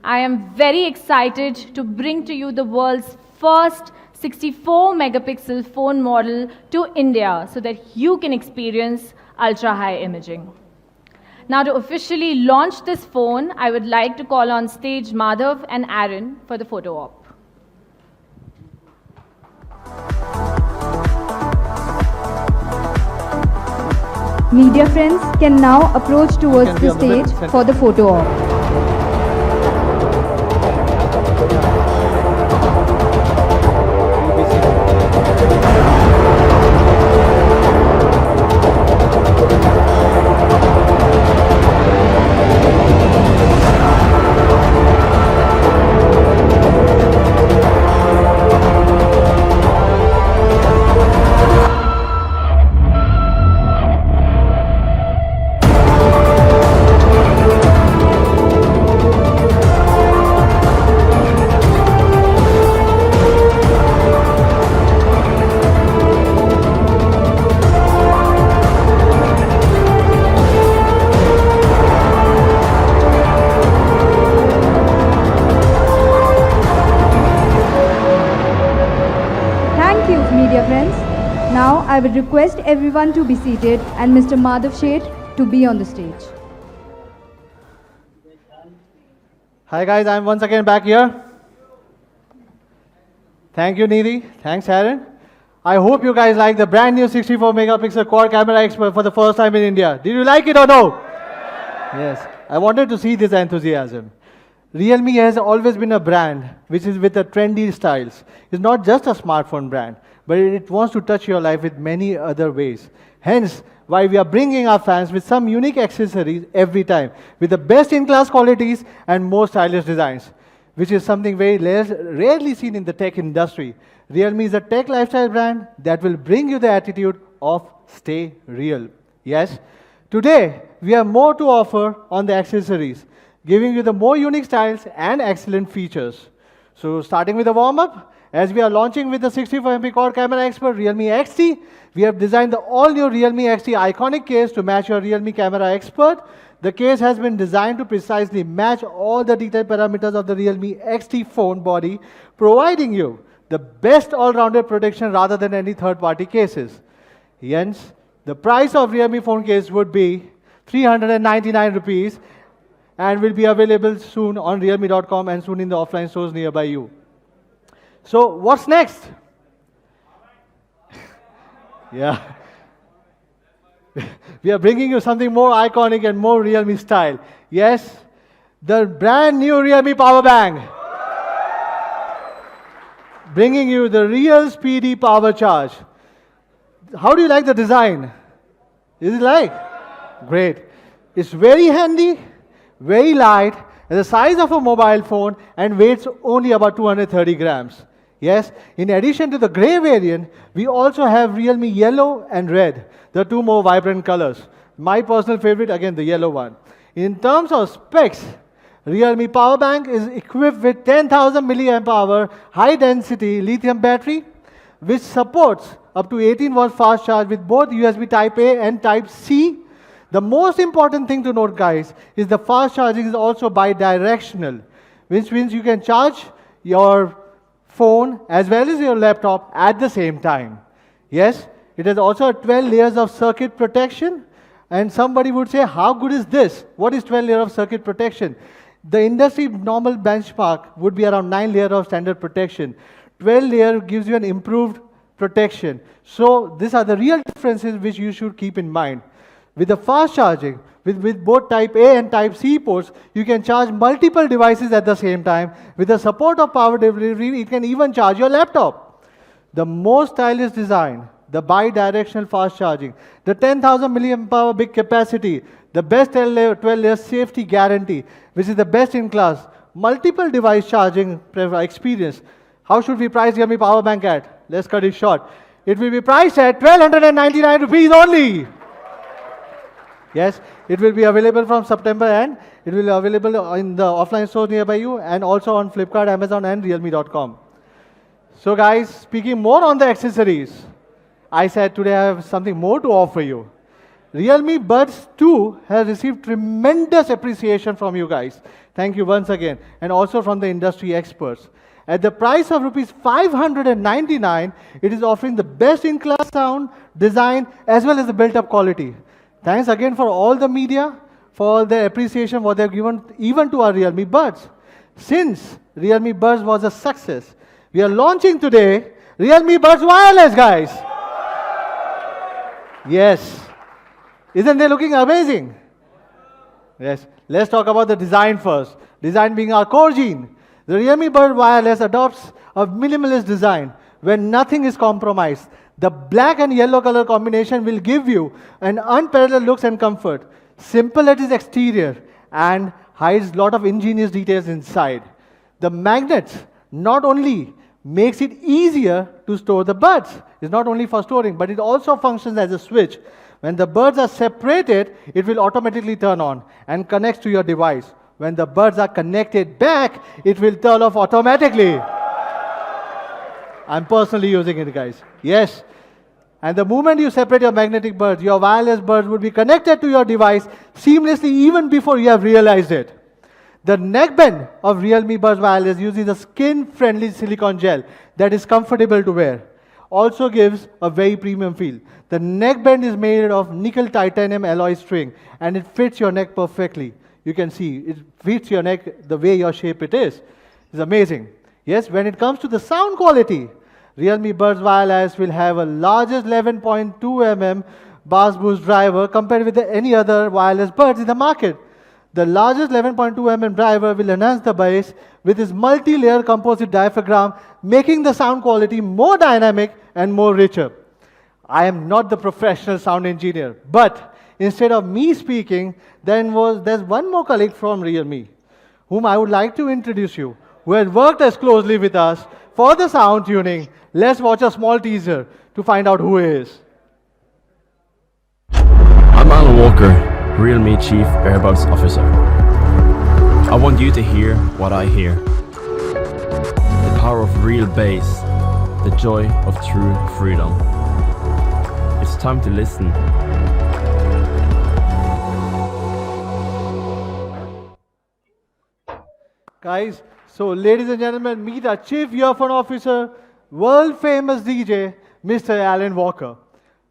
I am very excited to bring to you the world's first 64-megapixel phone model to India so that you can experience ultra-high imaging. Now, to officially launch this phone, I would like to call on stage Madhav and Aaron for the photo op.
Media friends can now approach towards the stage for the photo op. Dear friends, now I would request everyone to be seated and Mr. Madhav Sheth to be on the stage.
Hi guys, I'm once again back here. Thank you, Nidhi. Thanks, Aaron. I hope you guys like the brand new 64 megapixel quad camera expert for the first time in India. Did you like it or no? Yes. I wanted to see this enthusiasm. Realme has always been a brand which is with the trendy styles. It's not just a smartphone brand, but it wants to touch your life with many other ways. Hence, why we are bringing our fans with some unique accessories every time, with the best in-class qualities and more stylish designs, which is something very rarely seen in the tech industry. Realme is a tech lifestyle brand that will bring you the attitude of stay real. Yes, today we have more to offer on the accessories, giving you the more unique styles and excellent features. So starting with the warm-up, as we are launching with the 64MP quad camera expert Realme XT, we have designed the all-new Realme XT iconic case to match your Realme camera expert. The case has been designed to precisely match all the detailed parameters of the Realme XT phone body, providing you the best all-rounded protection rather than any third-party cases. Hence, the price of Realme phone case would be 399 rupees and will be available soon on realme.com and soon in the offline stores nearby you. So what's next? Yeah. We are bringing you something more iconic and more Realme style. Yes, the brand new Realme power bank. Bringing you the real speedy power charge. How do you like the design? Is it like? Great. It's very handy, very light, the size of a mobile phone, and weighs only about 230 grams. Yes, in addition to the grey variant, we also have Realme yellow and red, the two more vibrant colors. My personal favorite, again, the yellow one. In terms of specs, Realme power bank is equipped with 10,000 milliamp hour high-density lithium battery, which supports up to 18 watts fast charge with both USB Type A and Type C. The most important thing to note, guys, is the fast charging is also bi-directional, which means you can charge your phone as well as your laptop at the same time. Yes, it has also 12 layers of circuit protection. And somebody would say, how good is this? What is 12 layers of circuit protection? The industry normal benchmark would be around 9 layers of standard protection. 12 layer gives you an improved protection. So these are the real differences which you should keep in mind. With the fast charging, with both Type A and Type C ports, you can charge multiple devices at the same time. With the support of power delivery, you can even charge your laptop. The most stylish design, the bi-directional fast charging, the 10,000 milliamp hour big capacity, the best 12-layer safety guarantee, which is the best in class, multiple device charging experience. How should we price Realme power bank at? Let's cut it short. It will be priced at 1,299 rupees only. Yes, it will be available from September and it will be available in the offline store nearby you and also on Flipkart, Amazon and realme.com. So guys, speaking more on the accessories, I said today I have something more to offer you. Realme Buds 2 has received tremendous appreciation from you guys. Thank you once again, and also from the industry experts. At the price of rupees 599, it is offering the best in-class sound, design, as well as the built-up quality. Thanks again for all the media, for all the appreciation what they've given even to our Realme Buds. Since Realme Buds was a success, we are launching today Realme Buds Wireless, guys. Yes. Isn't they looking amazing? Yes. Let's talk about the design first. Design being our core gene. The Realme Buds Wireless adopts a minimalist design where nothing is compromised. The black and yellow color combination will give you an unparalleled looks and comfort. Simple at its exterior and hides a lot of ingenious details inside. The magnets not only makes it easier to store the buds. It's not only for storing, but it also functions as a switch. When the buds are separated, it will automatically turn on and connects to your device. When the buds are connected back, it will turn off automatically. I'm personally using it, guys. Yes. And the moment you separate your magnetic buds, your wireless buds would be connected to your device seamlessly even before you have realized it. The neckband of Realme Buds Wireless uses a skin-friendly silicone gel that is comfortable to wear. also gives a very premium feel. The neck band is made of nickel titanium alloy string, and it fits your neck perfectly. You can see it fits your neck the way your shape it is. It's amazing. Yes, when it comes to the sound quality, Realme Buds Wireless will have a largest 11.2 mm bass boost driver compared with any other wireless buds in the market. The largest 11.2 mm driver will enhance the bass with its multi-layer composite diaphragm, making the sound quality more dynamic and more richer. I am not the professional sound engineer, but instead of me speaking, there's one more colleague from Realme, whom I would like to introduce you, who has worked as closely with us for the sound tuning. Let's watch a small teaser to find out who he is.
I'm Alan Walker, Realme Chief Airbuds Officer. I want you to hear what I hear. The power of real bass, the joy of true freedom. It's time to listen.
Guys, so ladies and gentlemen, meet our Chief Earphone Officer, world famous DJ, Mr. Alan Walker.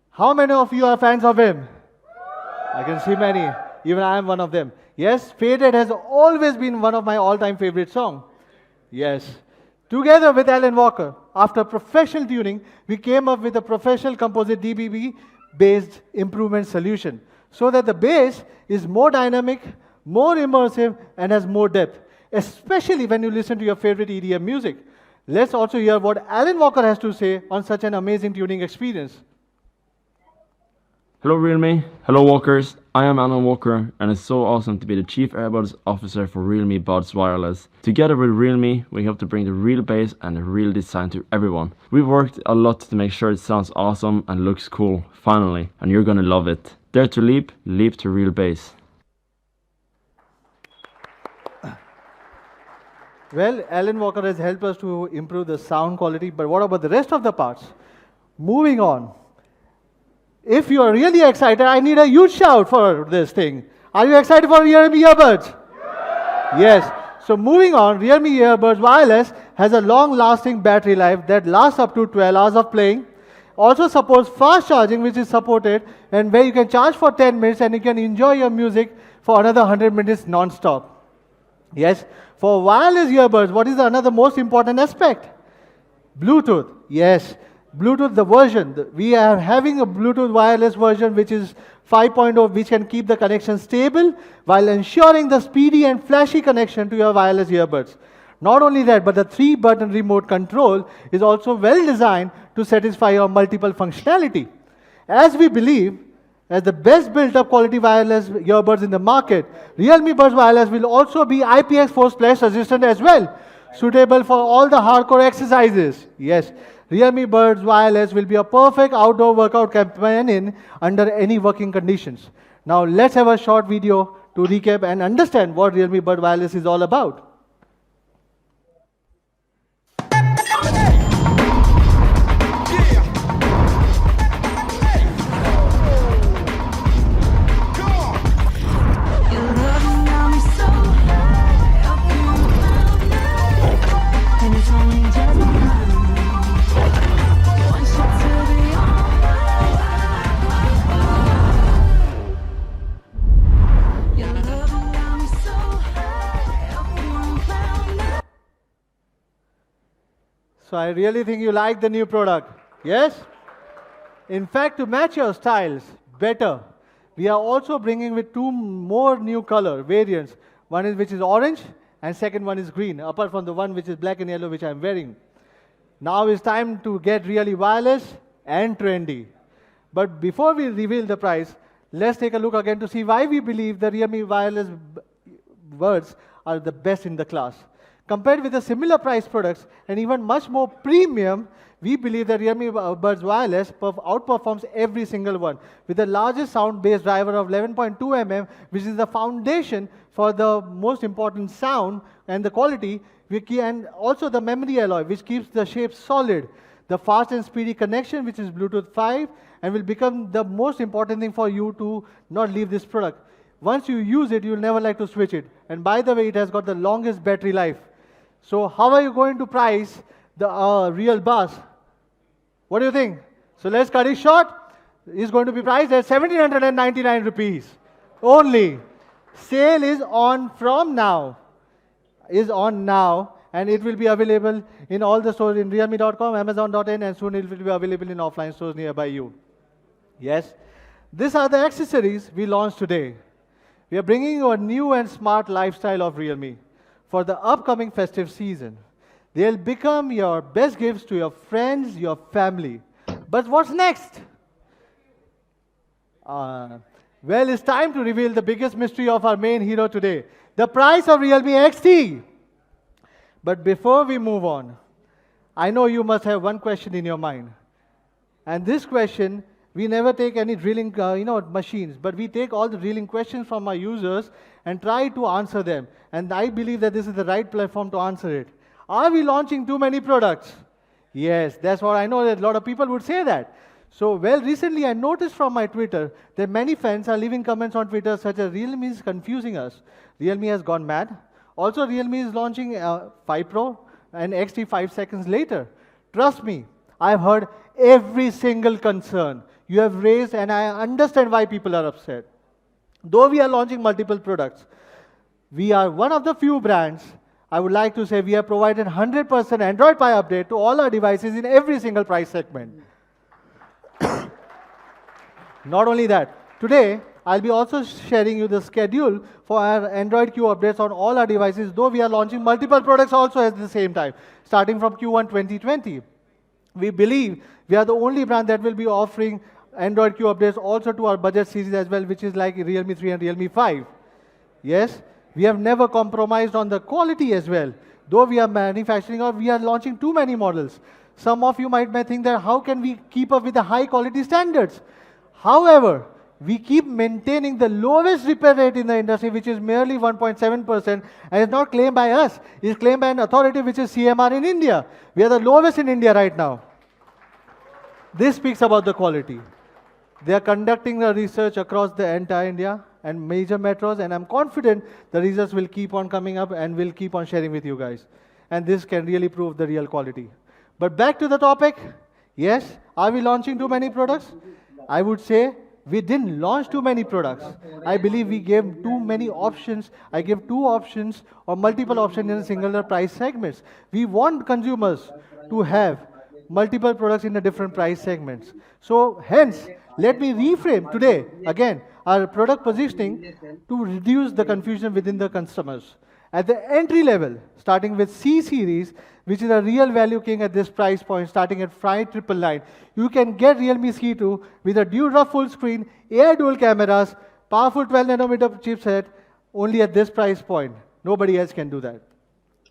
How many of you are fans of him? I can see many. Even I am one of them. Yes, Faded has always been one of my all-time favorite songs. Yes. Together with Alan Walker, after professional tuning, we came up with a professional composite DBB-based improvement solution so that the bass is more dynamic, more immersive, and has more depth, especially when you listen to your favorite EDM music. Let's also hear what Alan Walker has to say on such an amazing tuning experience.
Hello Realme, hello Walkers, I am Alan Walker and it's so awesome to be the Chief Airbuds Officer for Realme Buds Wireless. Together with Realme, we hope to bring the real bass and the real design to everyone. We've worked a lot to make sure it sounds awesome and looks cool, finally, and you're gonna love it. Dare to leap, leap to real bass.
Well, Alan Walker has helped us to improve the sound quality, but what about the rest of the parts? Moving on. If you are really excited, I need a huge shout for this thing. Are you excited for Realme earbuds? Yes. So moving on, Realme earbuds wireless has a long-lasting battery life that lasts up to 12 hours of playing. Also supports fast charging, which is supported, and where you can charge for 10 minutes and you can enjoy your music for another 100 minutes non-stop. Yes. For wireless earbuds, what is another most important aspect? Bluetooth. Yes. Bluetooth, the version. We are having a Bluetooth wireless version which is 5.0, which can keep the connection stable while ensuring the speedy and flashy connection to your wireless earbuds. Not only that, but the 3-button remote control is also well designed to satisfy your multiple functionality. As we believe, as the best built-up quality wireless earbuds in the market, Realme Buds Wireless will also be IPX4 splash resistant as well, suitable for all the hardcore exercises. Yes. Realme Buds Wireless will be a perfect outdoor workout companion under any working conditions. Now let's have a short video to recap and understand what Realme Buds Wireless is all about. So I really think you like the new product. Yes? In fact, to match your styles better, we are also bringing with 2 more new color variants. One is which is orange and second one is green, apart from the one which is black and yellow which I am wearing. Now it's time to get really wireless and trendy. But before we reveal the price, let's take a look again to see why we believe the Realme wireless buds are the best in the class. Compared with the similar price products and even much more premium, we believe that Realme Buds Wireless outperforms every single one with the largest sound-based driver of 11.2 mm, which is the foundation for the most important sound and the quality, and also the memory alloy, which keeps the shape solid. The fast and speedy connection, which is Bluetooth 5, and will become the most important thing for you to not leave this product. Once you use it, you'll never like to switch it. And by the way, it has got the longest battery life. So how are you going to price the real Buds? What do you think? So let's cut it short. It's going to be priced at 1799 rupees only. Sale is on from now. Is on now, and it will be available in all the stores in realme.com, amazon.in, and soon it will be available in offline stores nearby you. Yes, these are the accessories we launched today. We are bringing you a new and smart lifestyle of Realme for the upcoming festive season. They'll become your best gifts to your friends, your family. But what's next? Well, it's time to reveal the biggest mystery of our main hero today, the price of Realme XT. But before we move on, I know you must have one question in your mind. And this question, we never take any drilling machines, but we take all the drilling questions from our users and try to answer them. And I believe that this is the right platform to answer it. Are we launching too many products? Yes, that's what I know that a lot of people would say that. So, well, recently I noticed from my Twitter that many fans are leaving comments on Twitter such as Realme is confusing us. Realme has gone mad. Also, Realme is launching 5 Pro and XT 5 seconds later. Trust me, I've heard every single concern you have raised, and I understand why people are upset. Though we are launching multiple products, we are one of the few brands, I would like to say, we have provided 100% Android Pie update to all our devices in every single price segment. Not only that, today I'll be also sharing you the schedule for our Android Q updates on all our devices, though we are launching multiple products also at the same time, starting from Q1 2020. We believe we are the only brand that will be offering Android Q updates also to our budget series as well, which is like Realme 3 and Realme 5. Yes, we have never compromised on the quality as well. Though we are manufacturing or we are launching too many models. Some of you might think that how can we keep up with the high quality standards? However, we keep maintaining the lowest repair rate in the industry, which is merely 1.7%, and it's not claimed by us. It's claimed by an authority, which is CMR in India. We are the lowest in India right now. This speaks about the quality. They are conducting the research across the entire India and major metros, and I'm confident the results will keep on coming up and we'll keep on sharing with you guys. And this can really prove the real quality. But back to the topic. Yes, are we launching too many products? I would say we didn't launch too many products. I believe we gave too many options. I gave 2 options or multiple options in a singular price segments. We want consumers to have multiple products in the different price segments. So hence, let me reframe today, again, our product positioning to reduce the confusion within the customers. At the entry level, starting with C series, which is a real value king at this price point, starting at 5999, you can get Realme C2 with a dual full screen, AI dual cameras, powerful 12 nanometer chipset, only at this price point. Nobody else can do that.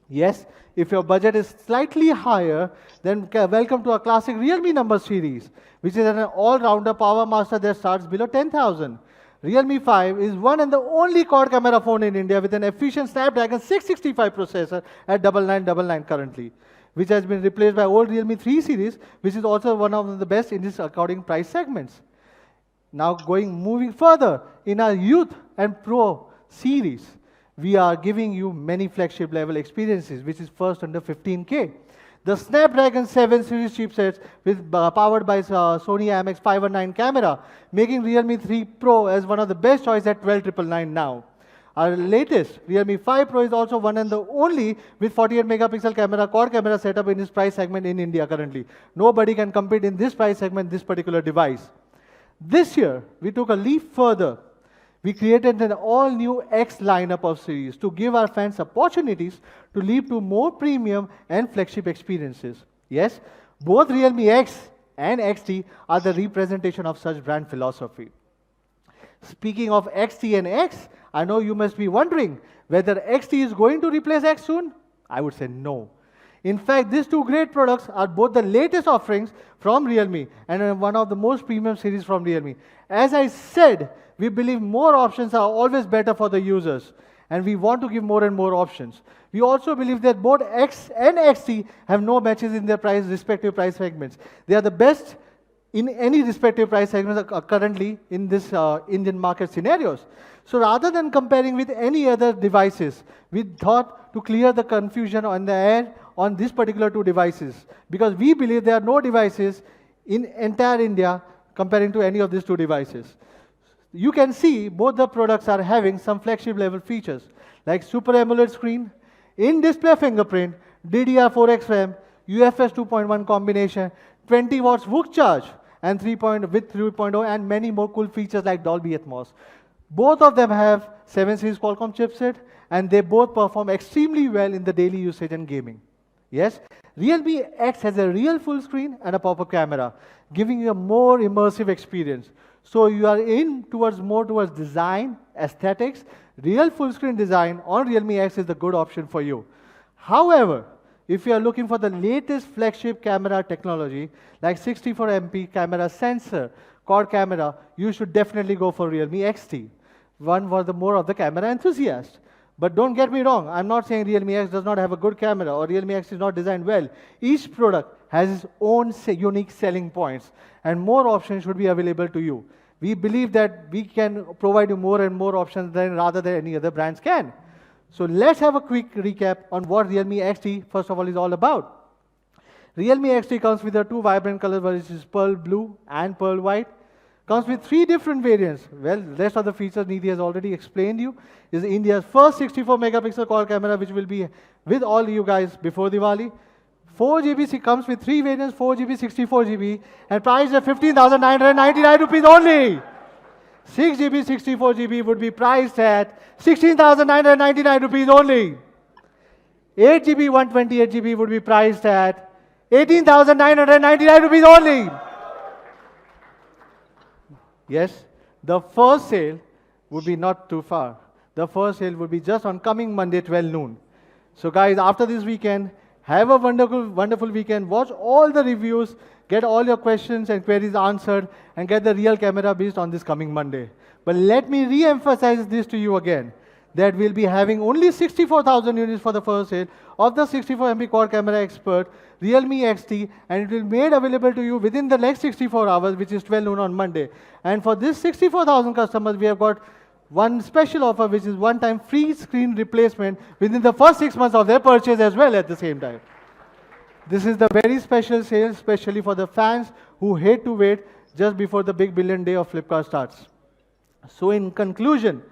Yes, if your budget is slightly higher, then welcome to a classic Realme number series, which is an all-rounder power master that starts below 10,000. Realme 5 is one and the only quad camera phone in India with an efficient Snapdragon 665 processor at 9999 currently, which has been replaced by old Realme 3 series, which is also one of the best in its according price segments. Now moving further, in our Youth and Pro series, we are giving you many flagship level experiences, which is first under 15K. The Snapdragon 7 series chipsets with powered by Sony IMX 519 camera, making Realme 3 Pro as one of the best choice at 12,999 now. Our latest Realme 5 Pro is also one and the only with 48 megapixel camera, quad camera setup in this price segment in India currently. Nobody can compete in this price segment, this particular device. This year, we took a leap further. We created an all-new X lineup of series to give our fans opportunities to leap to more premium and flagship experiences. Yes, both Realme X and XT are the representation of such brand philosophy. Speaking of XT and X, I know you must be wondering whether XT is going to replace X soon. I would say no. In fact, these 2 great products are both the latest offerings from Realme and one of the most premium series from Realme. As I said, we believe more options are always better for the users, and we want to give more and more options. We also believe that both X and XT have no matches in their respective price segments. They are the best in any respective price segments currently in this Indian market scenarios. So rather than comparing with any other devices, we thought to clear the confusion on the air on these particular 2 devices, because we believe there are no devices in entire India comparing to any of these two devices. You can see both the products are having some flagship level features like Super AMOLED screen, in-display fingerprint, DDR4X RAM, UFS 2.1 combination, 20 watts VOOC charge, and 3.0 and many more cool features like Dolby Atmos. Both of them have 7 series Qualcomm chipset, and they both perform extremely well in the daily usage and gaming. Yes, Realme X has a real full screen and a pop-up camera, giving you a more immersive experience. So you are more towards design, aesthetics. Real full screen design on Realme X is the good option for you. However, if you are looking for the latest flagship camera technology, like 64 MP camera sensor, quad camera, you should definitely go for Realme XT. One for the more of the camera enthusiast. But don't get me wrong, I'm not saying Realme X does not have a good camera or Realme X is not designed well. Each product has its own unique selling points, and more options should be available to you. We believe that we can provide you more and more options rather than any other brands can. So let's have a quick recap on what Realme XT, first of all, is all about. Realme XT comes with 2 vibrant colors, which is pearl blue and pearl white. Comes with 3 different variants. Well, the rest of the features Nidhi has already explained you. Is India's first 64 megapixel quad camera, which will be with all you guys before Diwali. 4GB comes with 3 variants, 4GB, 64GB, and priced at 15,999 rupees only. 6GB, 64GB would be priced at 16,999 rupees only. 8GB, 128GB would be priced at 18,999 rupees only. Yes, the first sale would be not too far. The first sale would be just on coming Monday, 12 noon. So guys, after this weekend, have a wonderful, wonderful weekend. Watch all the reviews, get all your questions and queries answered, and get the real camera beast on this coming Monday. But let me re-emphasize this to you again, that we'll be having only 64,000 units for the first sale of the 64 MP quad camera expert, Realme XT, and it will be made available to you within the next 64 hours, which is 12 noon on Monday. And for this 64,000 customers, we have got one special offer, which is one-time free screen replacement within the first 6 months of their purchase as well at the same time. This is the very special sale, especially for the fans who hate to wait just before the big billion day of Flipkart starts. So in conclusion,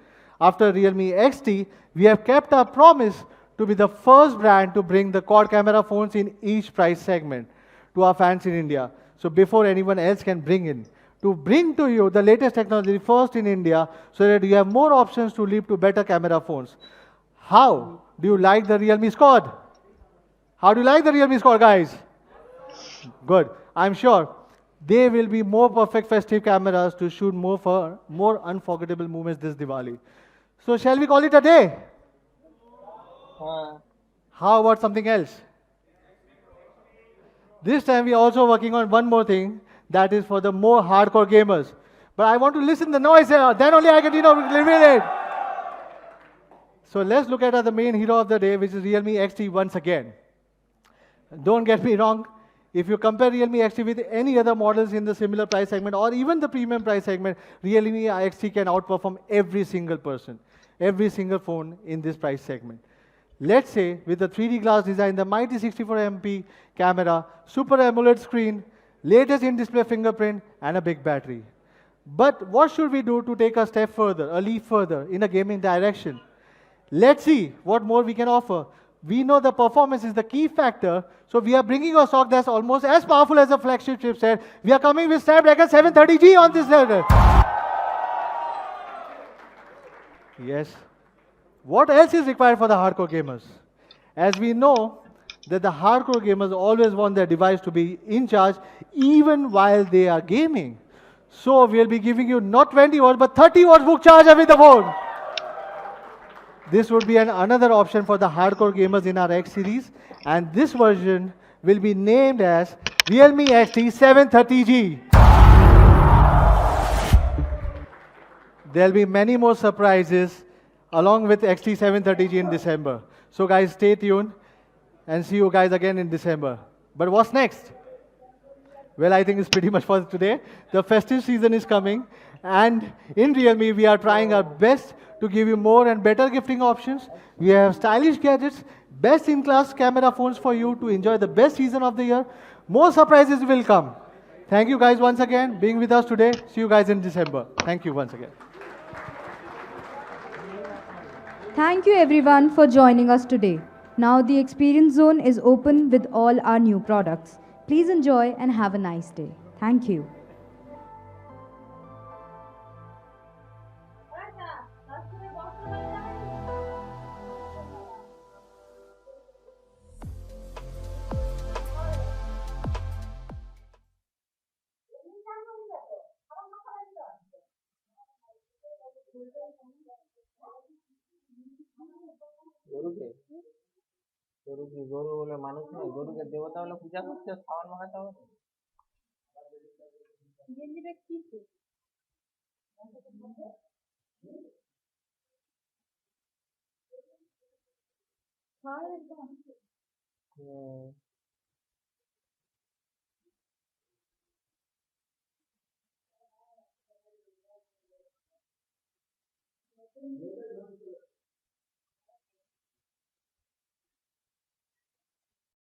after Realme XT, we have kept our promise to be the first brand to bring the quad camera phones in each price segment to our fans in India. So before anyone else can bring in, to bring to you the latest technology first in India, so that you have more options to leap to better camera phones. How do you like the Realme Squad? How do you like the Realme Squad, guys? Good. I'm sure they will be more perfect festive cameras to shoot more unforgettable moments this Diwali. So shall we call it a day? How about something else? This time we are also working on one more thing, that is for the more hardcore gamers. But I want to listen to the noise, then only I can, reveal it. So let's look at the main hero of the day, which is Realme XT once again. Don't get me wrong, if you compare Realme XT with any other models in the similar price segment or even the premium price segment, Realme XT can outperform every single person, every single phone in this price segment. Let's say with the 3D glass design, the mighty 64 MP camera, Super AMOLED screen, latest in-display fingerprint, and a big battery. But what should we do to take a step further, a leap further in a gaming direction? Let's see what more we can offer. We know the performance is the key factor, so we are bringing a SoC that's almost as powerful as a flagship chipset. We are coming with Snapdragon 730G on this level. Yes. What else is required for the hardcore gamers? As we know that the hardcore gamers always want their device to be in charge even while they are gaming. So we'll be giving you not 20 watts but 30 watts VOOC charger with the phone. This would be another option for the hardcore gamers in our X series, and this version will be named as Realme XT 730G. There'll be many more surprises along with XT 730G in December. So guys, stay tuned and see you guys again in December. But what's next? Well, I think it's pretty much for today. The festive season is coming, and in Realme, we are trying our best to give you more and better gifting options. We have stylish gadgets, best-in-class camera phones for you to enjoy the best season of the year. More surprises will come. Thank you guys once again being with us today. See you guys in December. Thank you once again.
Thank you everyone for joining us today. Now the experience zone is open with all our new products. Please enjoy and have a nice day. Thank you.
গরুকে গরু কি গরু বলে মানুষ নয় গরুকে দেবতা বলে পূজা করছে খাওয়ার মাখাতে হবে